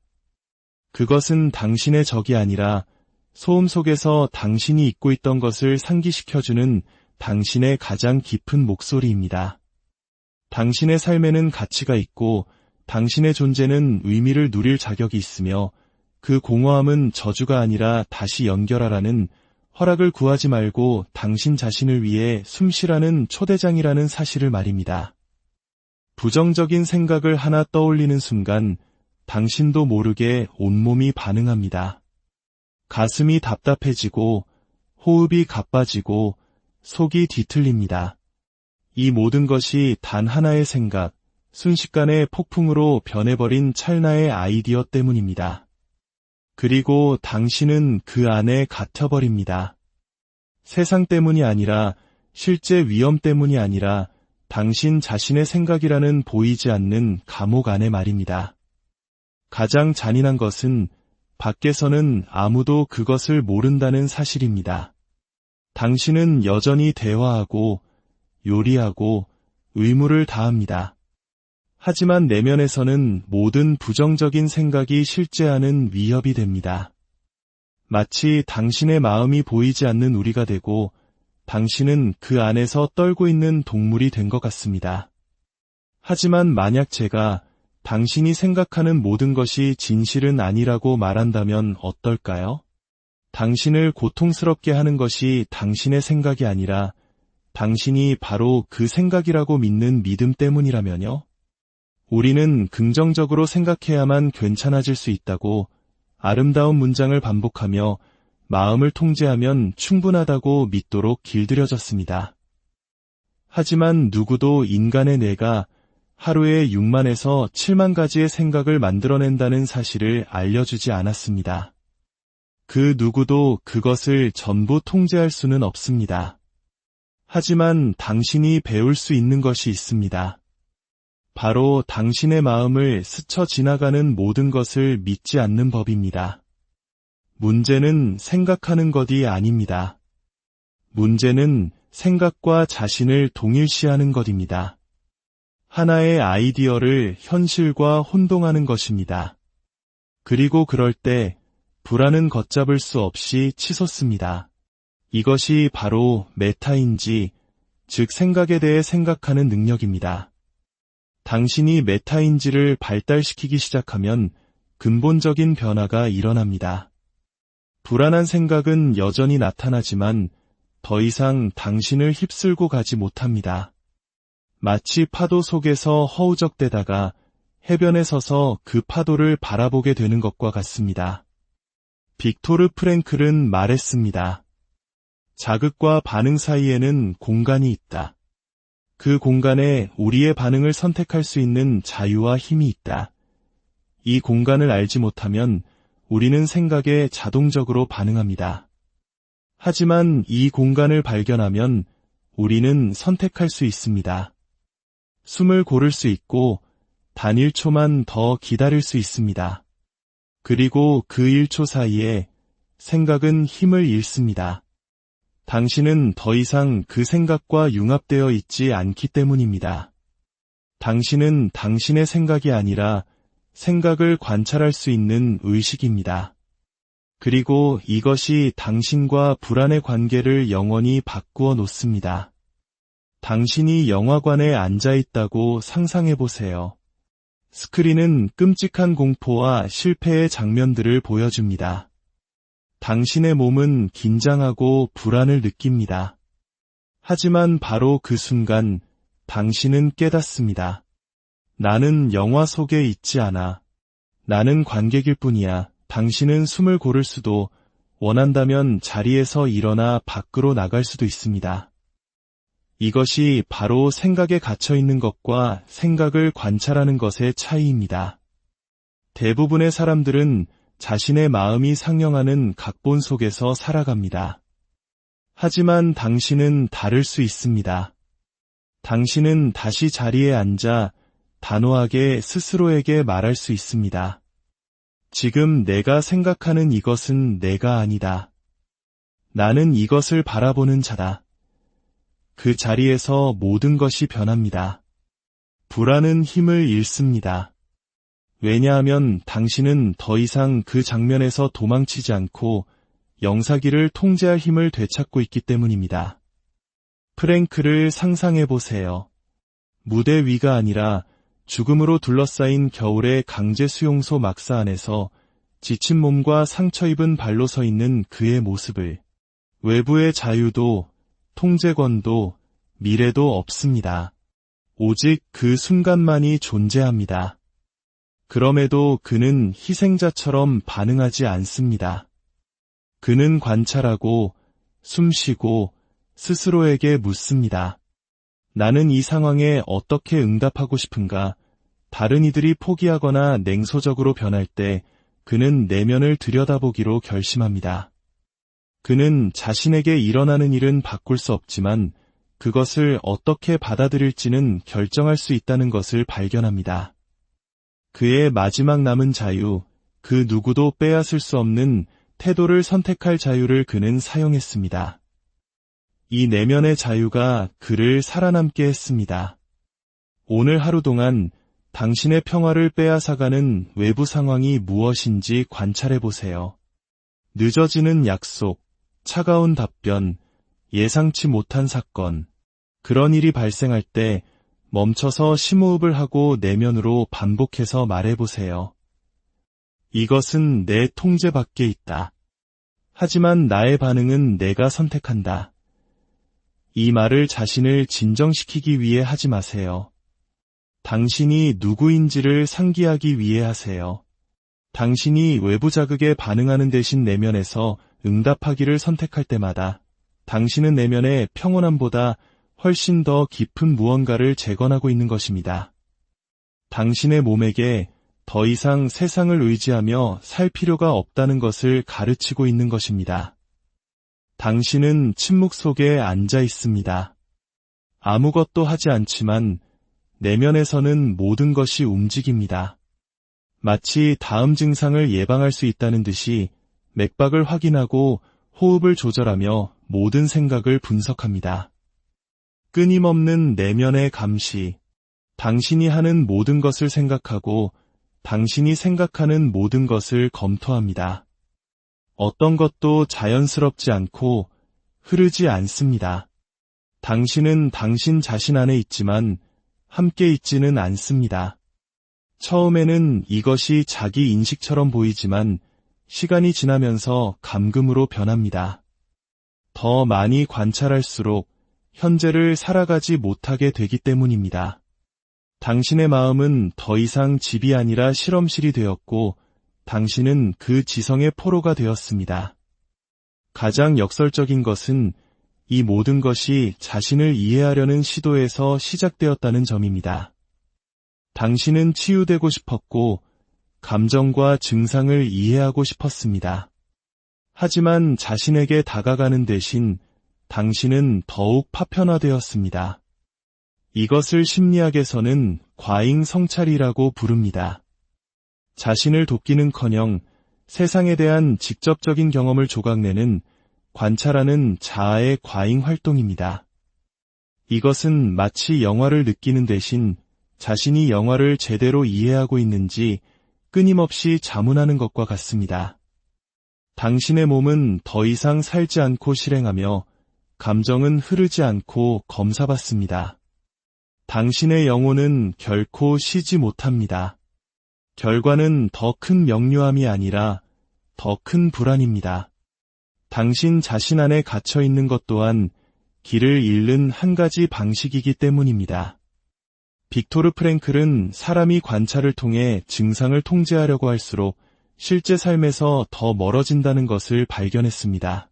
그것은 당신의 적이 아니라 소음 속에서 당신이 잊고 있던 것을 상기시켜주는 당신의 가장 깊은 목소리입니다. 당신의 삶에는 가치가 있고 당신의 존재는 의미를 누릴 자격이 있으며 그 공허함은 저주가 아니라 다시 연결하라는 허락을 구하지 말고 당신 자신을 위해 숨쉬라는 초대장이라는 사실을 말입니다. 부정적인 생각을 하나 떠올리는 순간 당신도 모르게 온몸이 반응합니다. 가슴이 답답해지고 호흡이 가빠지고 속이 뒤틀립니다. 이 모든 것이 단 하나의 생각, 순식간에 폭풍으로 변해버린 찰나의 아이디어 때문입니다. 그리고 당신은 그 안에 갇혀버립니다. 세상 때문이 아니라 실제 위험 때문이 아니라 당신 자신의 생각이라는 보이지 않는 감옥 안에 말입니다. 가장 잔인한 것은 밖에서는 아무도 그것을 모른다는 사실입니다. 당신은 여전히 대화하고 요리하고 의무를 다합니다. 하지만 내면에서는 모든 부정적인 생각이 실제하는 위협이 됩니다. 마치 당신의 마음이 보이지 않는 우리가 되고 당신은 그 안에서 떨고 있는 동물이 된 것 같습니다. 하지만 만약 제가 당신이 생각하는 모든 것이 진실은 아니라고 말한다면 어떨까요? 당신을 고통스럽게 하는 것이 당신의 생각이 아니라 당신이 바로 그 생각이라고 믿는 믿음 때문이라면요? 우리는 긍정적으로 생각해야만 괜찮아질 수 있다고 아름다운 문장을 반복하며 마음을 통제하면 충분하다고 믿도록 길들여졌습니다. 하지만 누구도 인간의 뇌가 하루에 6만에서 7만 가지의 생각을 만들어낸다는 사실을 알려주지 않았습니다. 그 누구도 그것을 전부 통제할 수는 없습니다. 하지만 당신이 배울 수 있는 것이 있습니다. 바로 당신의 마음을 스쳐 지나가는 모든 것을 믿지 않는 법입니다. 문제는 생각하는 것이 아닙니다. 문제는 생각과 자신을 동일시하는 것입니다. 하나의 아이디어를 현실과 혼동하는 것입니다. 그리고 그럴 때 불안은 걷잡을 수 없이 치솟습니다. 이것이 바로 메타인지, 즉 생각에 대해 생각하는 능력입니다. 당신이 메타인지를 발달시키기 시작하면 근본적인 변화가 일어납니다. 불안한 생각은 여전히 나타나지만 더 이상 당신을 휩쓸고 가지 못합니다. 마치 파도 속에서 허우적대다가 해변에 서서 그 파도를 바라보게 되는 것과 같습니다. 빅토르 프랭클은 말했습니다. 자극과 반응 사이에는 공간이 있다. 그 공간에 우리의 반응을 선택할 수 있는 자유와 힘이 있다. 이 공간을 알지 못하면 우리는 생각에 자동적으로 반응합니다. 하지만 이 공간을 발견하면 우리는 선택할 수 있습니다. 숨을 고를 수 있고 단 1초만 더 기다릴 수 있습니다. 그리고 그 1초 사이에 생각은 힘을 잃습니다. 당신은 더 이상 그 생각과 융합되어 있지 않기 때문입니다. 당신은 당신의 생각이 아니라 생각을 관찰할 수 있는 의식입니다. 그리고 이것이 당신과 불안의 관계를 영원히 바꾸어 놓습니다. 당신이 영화관에 앉아 있다고 상상해 보세요. 스크린은 끔찍한 공포와 실패의 장면들을 보여줍니다. 당신의 몸은 긴장하고 불안을 느낍니다. 하지만 바로 그 순간 당신은 깨닫습니다. 나는 영화 속에 있지 않아. 나는 관객일 뿐이야. 당신은 숨을 고를 수도, 원한다면 자리에서 일어나 밖으로 나갈 수도 있습니다. 이것이 바로 생각에 갇혀 있는 것과 생각을 관찰하는 것의 차이입니다. 대부분의 사람들은 자신의 마음이 상영하는 각본 속에서 살아갑니다. 하지만 당신은 다를 수 있습니다. 당신은 다시 자리에 앉아 단호하게 스스로에게 말할 수 있습니다. 지금 내가 생각하는 이것은 내가 아니다. 나는 이것을 바라보는 자다. 그 자리에서 모든 것이 변합니다. 불안은 힘을 잃습니다. 왜냐하면 당신은 더 이상 그 장면에서 도망치지 않고 영사기를 통제할 힘을 되찾고 있기 때문입니다. 프랭크를 상상해 보세요. 무대 위가 아니라 죽음으로 둘러싸인 겨울의 강제 수용소 막사 안에서 지친 몸과 상처 입은 발로 서 있는 그의 모습을. 외부의 자유도 통제권도 미래도 없습니다. 오직 그 순간만이 존재합니다. 그럼에도 그는 희생자처럼 반응하지 않습니다. 그는 관찰하고 숨쉬고 스스로에게 묻습니다. 나는 이 상황에 어떻게 응답하고 싶은가? 다른 이들이 포기하거나 냉소적으로 변할 때 그는 내면을 들여다보기로 결심합니다. 그는 자신에게 일어나는 일은 바꿀 수 없지만 그것을 어떻게 받아들일지는 결정할 수 있다는 것을 발견합니다. 그의 마지막 남은 자유, 그 누구도 빼앗을 수 없는 태도를 선택할 자유를 그는 사용했습니다. 이 내면의 자유가 그를 살아남게 했습니다. 오늘 하루 동안 당신의 평화를 빼앗아가는 외부 상황이 무엇인지 관찰해 보세요. 늦어지는 약속, 차가운 답변, 예상치 못한 사건. 그런 일이 발생할 때 멈춰서 심호흡을 하고 내면으로 반복해서 말해보세요. 이것은 내 통제 밖에 있다. 하지만 나의 반응은 내가 선택한다. 이 말을 자신을 진정시키기 위해 하지 마세요. 당신이 누구인지를 상기하기 위해 하세요. 당신이 외부 자극에 반응하는 대신 내면에서 응답하기를 선택할 때마다 당신은 내면의 평온함보다 훨씬 더 깊은 무언가를 재건하고 있는 것입니다. 당신의 몸에게 더 이상 세상을 의지하며 살 필요가 없다는 것을 가르치고 있는 것입니다. 당신은 침묵 속에 앉아 있습니다. 아무것도 하지 않지만 내면에서는 모든 것이 움직입니다. 마치 다음 증상을 예방할 수 있다는 듯이 맥박을 확인하고 호흡을 조절하며 모든 생각을 분석합니다. 끊임없는 내면의 감시. 당신이 하는 모든 것을 생각하고 당신이 생각하는 모든 것을 검토합니다. 어떤 것도 자연스럽지 않고 흐르지 않습니다. 당신은 당신 자신 안에 있지만 함께 있지는 않습니다. 처음에는 이것이 자기 인식처럼 보이지만 시간이 지나면서 감금으로 변합니다. 더 많이 관찰할수록 현재를 살아가지 못하게 되기 때문입니다. 당신의 마음은 더 이상 집이 아니라 실험실이 되었고 당신은 그 지성의 포로가 되었습니다. 가장 역설적인 것은 이 모든 것이 자신을 이해하려는 시도에서 시작되었다는 점입니다. 당신은 치유되고 싶었고 감정과 증상을 이해하고 싶었습니다. 하지만 자신에게 다가가는 대신 당신은 더욱 파편화되었습니다. 이것을 심리학에서는 과잉 성찰이라고 부릅니다. 자신을 돕기는커녕 세상에 대한 직접적인 경험을 조각내는 관찰하는 자아의 과잉 활동입니다. 이것은 마치 영화를 느끼는 대신 자신이 영화를 제대로 이해하고 있는지 끊임없이 자문하는 것과 같습니다. 당신의 몸은 더 이상 살지 않고 실행하며 감정은 흐르지 않고 검사받습니다. 당신의 영혼은 결코 쉬지 못합니다. 결과는 더 큰 명료함이 아니라 더 큰 불안입니다. 당신 자신 안에 갇혀 있는 것 또한 길을 잃는 한 가지 방식이기 때문입니다. 빅토르 프랭클은 사람이 관찰을 통해 증상을 통제하려고 할수록 실제 삶에서 더 멀어진다는 것을 발견했습니다.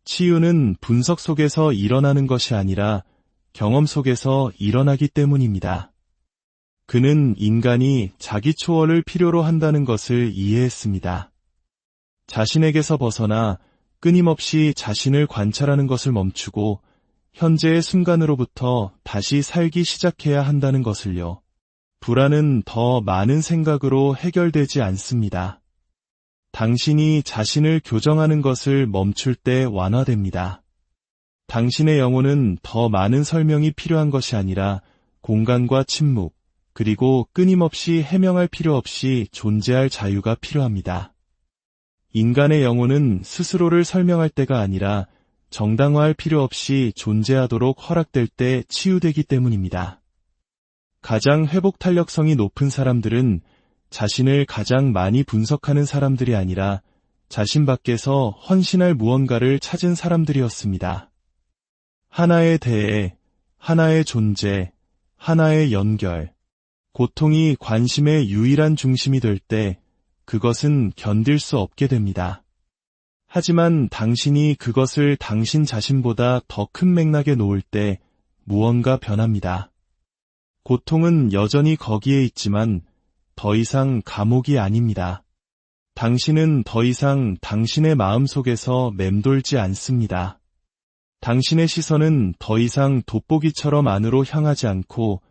치유는 분석 속에서 일어나는 것이 아니라 경험 속에서 일어나기 때문입니다. 그는 인간이 자기 초월을 필요로 한다는 것을 이해했습니다. 자신에게서 벗어나 끊임없이 자신을 관찰하는 것을 멈추고 현재의 순간으로부터 다시 살기 시작해야 한다는 것을요. 불안은 더 많은 생각으로 해결되지 않습니다. 당신이 자신을 교정하는 것을 멈출 때 완화됩니다. 당신의 영혼은 더 많은 설명이 필요한 것이 아니라 공간과 침묵, 그리고 끊임없이 해명할 필요 없이 존재할 자유가 필요합니다. 인간의 영혼은 스스로를 설명할 때가 아니라 정당화할 필요 없이 존재하도록 허락될 때 치유되기 때문입니다. 가장 회복 탄력성이 높은 사람들은 자신을 가장 많이 분석하는 사람들이 아니라 자신 밖에서 헌신할 무언가를 찾은 사람들이었습니다. 하나에 대해, 하나의 존재, 하나의 연결, 고통이 관심의 유일한 중심이 될 때 그것은 견딜 수 없게 됩니다. 하지만 당신이 그것을 당신 자신보다 더 큰 맥락에 놓을 때 무언가 변합니다. 고통은 여전히 거기에 있지만 더 이상 감옥이 아닙니다. 당신은 더 이상 당신의 마음 속에서 맴돌지 않습니다. 당신의 시선은 더 이상 돋보기처럼 안으로 향하지 않고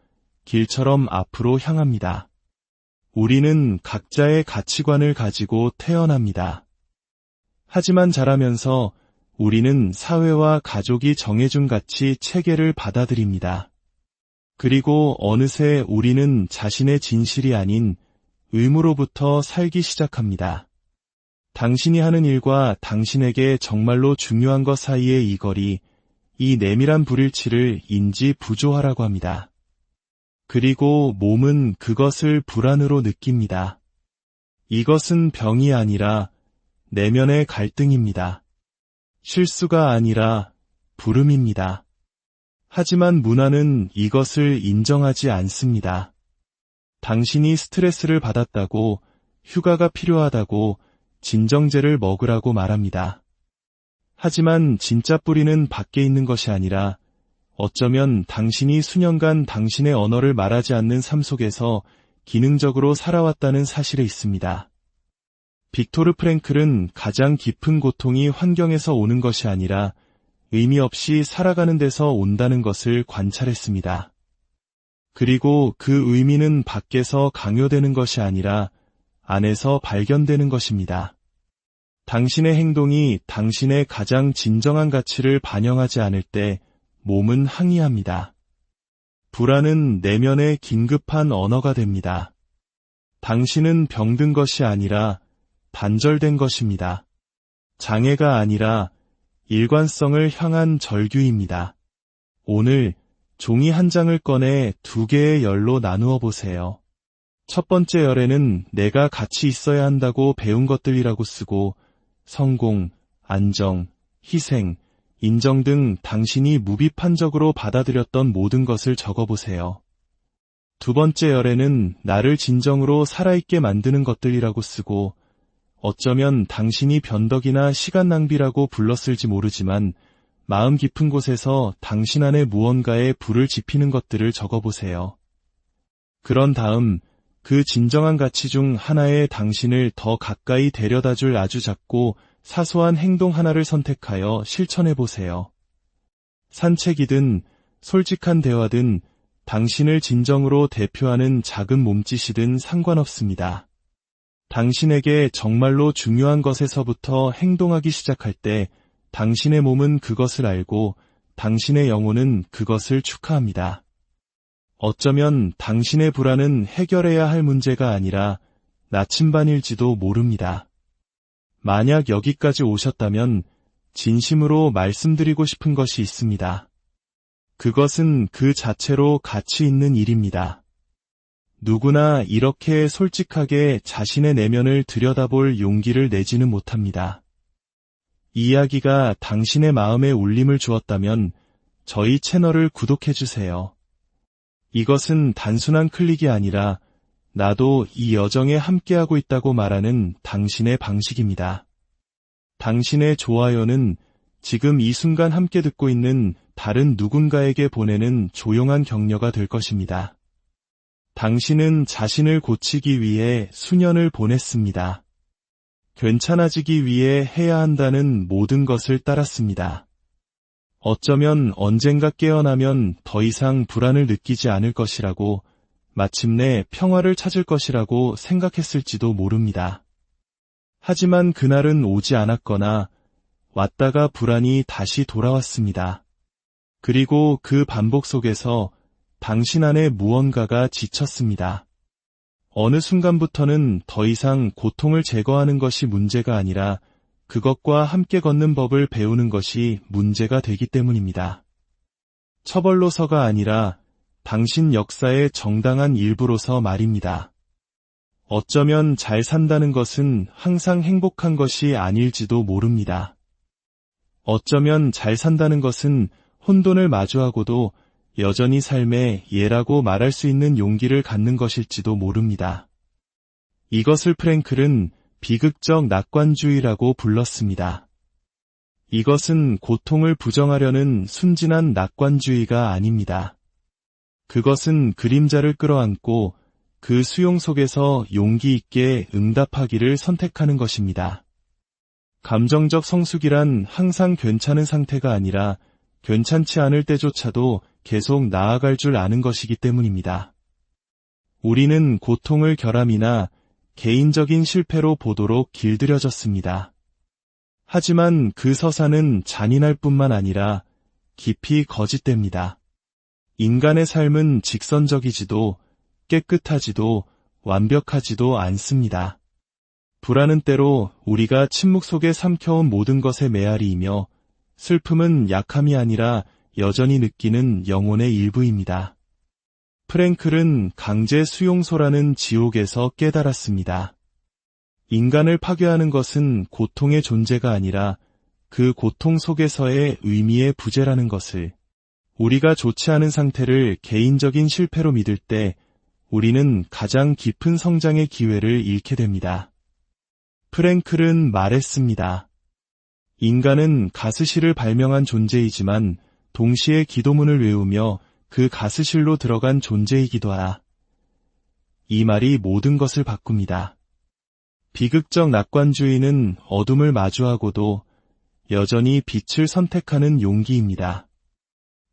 길처럼 앞으로 향합니다. 우리는 각자의 가치관을 가지고 태어납니다. 하지만 자라면서 우리는 사회와 가족이 정해준 가치 체계를 받아들입니다. 그리고 어느새 우리는 자신의 진실이 아닌 의무로부터 살기 시작합니다. 당신이 하는 일과 당신에게 정말로 중요한 것 사이의 이 거리, 이 내밀한 불일치를 인지 부조화라고 합니다. 그리고 몸은 그것을 불안으로 느낍니다. 이것은 병이 아니라 내면의 갈등입니다. 실수가 아니라 부름입니다. 하지만 문화는 이것을 인정하지 않습니다. 당신이 스트레스를 받았다고, 휴가가 필요하다고, 진정제를 먹으라고 말합니다. 하지만 진짜 뿌리는 밖에 있는 것이 아니라 어쩌면 당신이 수년간 당신의 언어를 말하지 않는 삶 속에서 기능적으로 살아왔다는 사실에 있습니다. 빅토르 프랭클은 가장 깊은 고통이 환경에서 오는 것이 아니라 의미 없이 살아가는 데서 온다는 것을 관찰했습니다. 그리고 그 의미는 밖에서 강요되는 것이 아니라 안에서 발견되는 것입니다. 당신의 행동이 당신의 가장 진정한 가치를 반영하지 않을 때 몸은 항의합니다. 불안은 내면의 긴급한 언어가 됩니다. 당신은 병든 것이 아니라 단절된 것입니다. 장애가 아니라 일관성을 향한 절규입니다. 오늘 종이 한 장을 꺼내 2개의 열로 나누어 보세요. 첫 번째 열에는 내가 가치 있어야 한다고 배운 것들이라고 쓰고 성공, 안정, 희생, 인정 등 당신이 무비판적으로 받아들였던 모든 것을 적어보세요. 두 번째 열에는 나를 진정으로 살아있게 만드는 것들이라고 쓰고 어쩌면 당신이 변덕이나 시간 낭비라고 불렀을지 모르지만 마음 깊은 곳에서 당신 안에 무언가에 불을 지피는 것들을 적어보세요. 그런 다음 그 진정한 가치 중 하나에 당신을 더 가까이 데려다줄 아주 작고 사소한 행동 하나를 선택하여 실천해보세요. 산책이든 솔직한 대화든 당신을 진정으로 대표하는 작은 몸짓이든 상관없습니다. 당신에게 정말로 중요한 것에서부터 행동하기 시작할 때 당신의 몸은 그것을 알고 당신의 영혼은 그것을 축하합니다. 어쩌면 당신의 불안은 해결해야 할 문제가 아니라 나침반일지도 모릅니다. 만약 여기까지 오셨다면 진심으로 말씀드리고 싶은 것이 있습니다. 그것은 그 자체로 가치 있는 일입니다. 누구나 이렇게 솔직하게 자신의 내면을 들여다볼 용기를 내지는 못합니다. 이 이야기가 당신의 마음에 울림을 주었다면 저희 채널을 구독해주세요. 이것은 단순한 클릭이 아니라 나도 이 여정에 함께하고 있다고 말하는 당신의 방식입니다. 당신의 좋아요는 지금 이 순간 함께 듣고 있는 다른 누군가에게 보내는 조용한 격려가 될 것입니다. 당신은 자신을 고치기 위해 수년을 보냈습니다. 괜찮아지기 위해 해야 한다는 모든 것을 따랐습니다. 어쩌면 언젠가 깨어나면 더 이상 불안을 느끼지 않을 것이라고, 마침내 평화를 찾을 것이라고 생각했을지도 모릅니다. 하지만 그날은 오지 않았거나 왔다가 불안이 다시 돌아왔습니다. 그리고 그 반복 속에서 당신 안에 무언가가 지쳤습니다. 어느 순간부터는 더 이상 고통을 제거하는 것이 문제가 아니라 그것과 함께 걷는 법을 배우는 것이 문제가 되기 때문입니다. 처벌로서가 아니라 당신 역사의 정당한 일부로서 말입니다. 어쩌면 잘 산다는 것은 항상 행복한 것이 아닐지도 모릅니다. 어쩌면 잘 산다는 것은 혼돈을 마주하고도 여전히 삶의 예라고 말할 수 있는 용기를 갖는 것일지도 모릅니다. 이것을 프랭클은 비극적 낙관주의라고 불렀습니다. 이것은 고통을 부정하려는 순진한 낙관주의가 아닙니다. 그것은 그림자를 끌어안고 그 수용 속에서 용기 있게 응답하기를 선택하는 것입니다. 감정적 성숙이란 항상 괜찮은 상태가 아니라 괜찮지 않을 때조차도 계속 나아갈 줄 아는 것이기 때문입니다. 우리는 고통을 결함이나 개인적인 실패로 보도록 길들여졌습니다. 하지만 그 서사는 잔인할 뿐만 아니라 깊이 거짓됩니다. 인간의 삶은 직선적이지도 깨끗하지도 완벽하지도 않습니다. 불안은 때로 우리가 침묵 속에 삼켜온 모든 것의 메아리이며 슬픔은 약함이 아니라 여전히 느끼는 영혼의 일부입니다. 프랭클은 강제 수용소라는 지옥에서 깨달았습니다. 인간을 파괴하는 것은 고통의 존재가 아니라 그 고통 속에서의 의미의 부재라는 것을, 우리가 좋지 않은 상태를 개인적인 실패로 믿을 때 우리는 가장 깊은 성장의 기회를 잃게 됩니다. 프랭클은 말했습니다. 인간은 가스실을 발명한 존재이지만 동시에 기도문을 외우며 그 가스실로 들어간 존재이기도 하다. 이 말이 모든 것을 바꿉니다. 비극적 낙관주의는 어둠을 마주하고도 여전히 빛을 선택하는 용기입니다.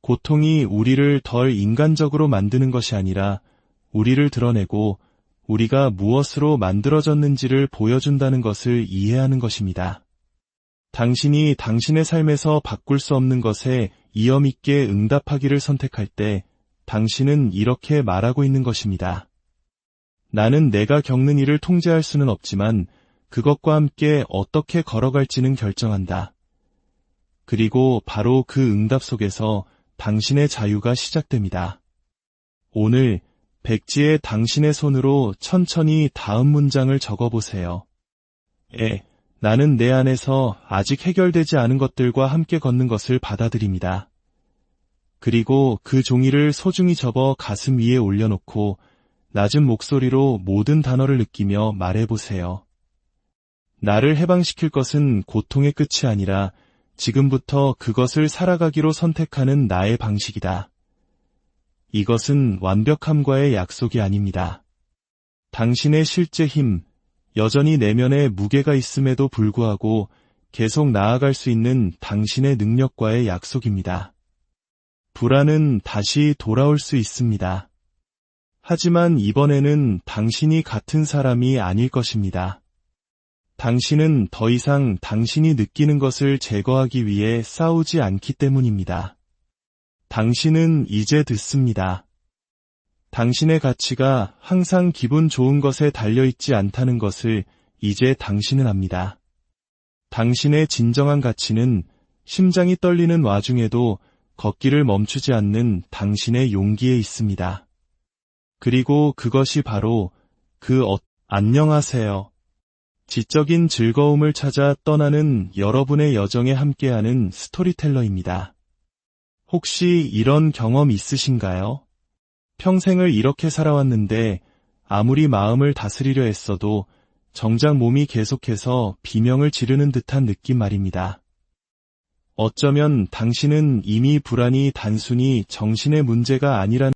고통이 우리를 덜 인간적으로 만드는 것이 아니라 우리를 드러내고 우리가 무엇으로 만들어졌는지를 보여준다는 것을 이해하는 것입니다. 당신이 당신의 삶에서 바꿀 수 없는 것에 이염 있게 응답하기를 선택할 때 당신은 이렇게 말하고 있는 것입니다. 나는 내가 겪는 일을 통제할 수는 없지만 그것과 함께 어떻게 걸어갈지는 결정한다. 그리고 바로 그 응답 속에서 당신의 자유가 시작됩니다. 오늘 백지에 당신의 손으로 천천히 다음 문장을 적어보세요. 나는 내 안에서 아직 해결되지 않은 것들과 함께 걷는 것을 받아들입니다. 그리고 그 종이를 소중히 접어 가슴 위에 올려놓고 낮은 목소리로 모든 단어를 느끼며 말해보세요. 나를 해방시킬 것은 고통의 끝이 아니라 지금부터 그것을 살아가기로 선택하는 나의 방식이다. 이것은 완벽함과의 약속이 아닙니다. 당신의 실제 힘, 여전히 내면에 무게가 있음에도 불구하고 계속 나아갈 수 있는 당신의 능력과의 약속입니다. 불안은 다시 돌아올 수 있습니다. 하지만 이번에는 당신이 같은 사람이 아닐 것입니다. 당신은 더 이상 당신이 느끼는 것을 제거하기 위해 싸우지 않기 때문입니다. 당신은 이제 듣습니다. 당신의 가치가 항상 기분 좋은 것에 달려있지 않다는 것을 이제 당신은 압니다. 당신의 진정한 가치는 심장이 떨리는 와중에도 걷기를 멈추지 않는 당신의 용기에 있습니다. 그리고 그것이 바로 안녕하세요. 지적인 즐거움을 찾아 떠나는 여러분의 여정에 함께하는 스토리텔러입니다. 혹시 이런 경험 있으신가요? 평생을 이렇게 살아왔는데 아무리 마음을 다스리려 했어도 정작 몸이 계속해서 비명을 지르는 듯한 느낌 말입니다. 어쩌면 당신은 이미 불안이 단순히 정신의 문제가 아니라는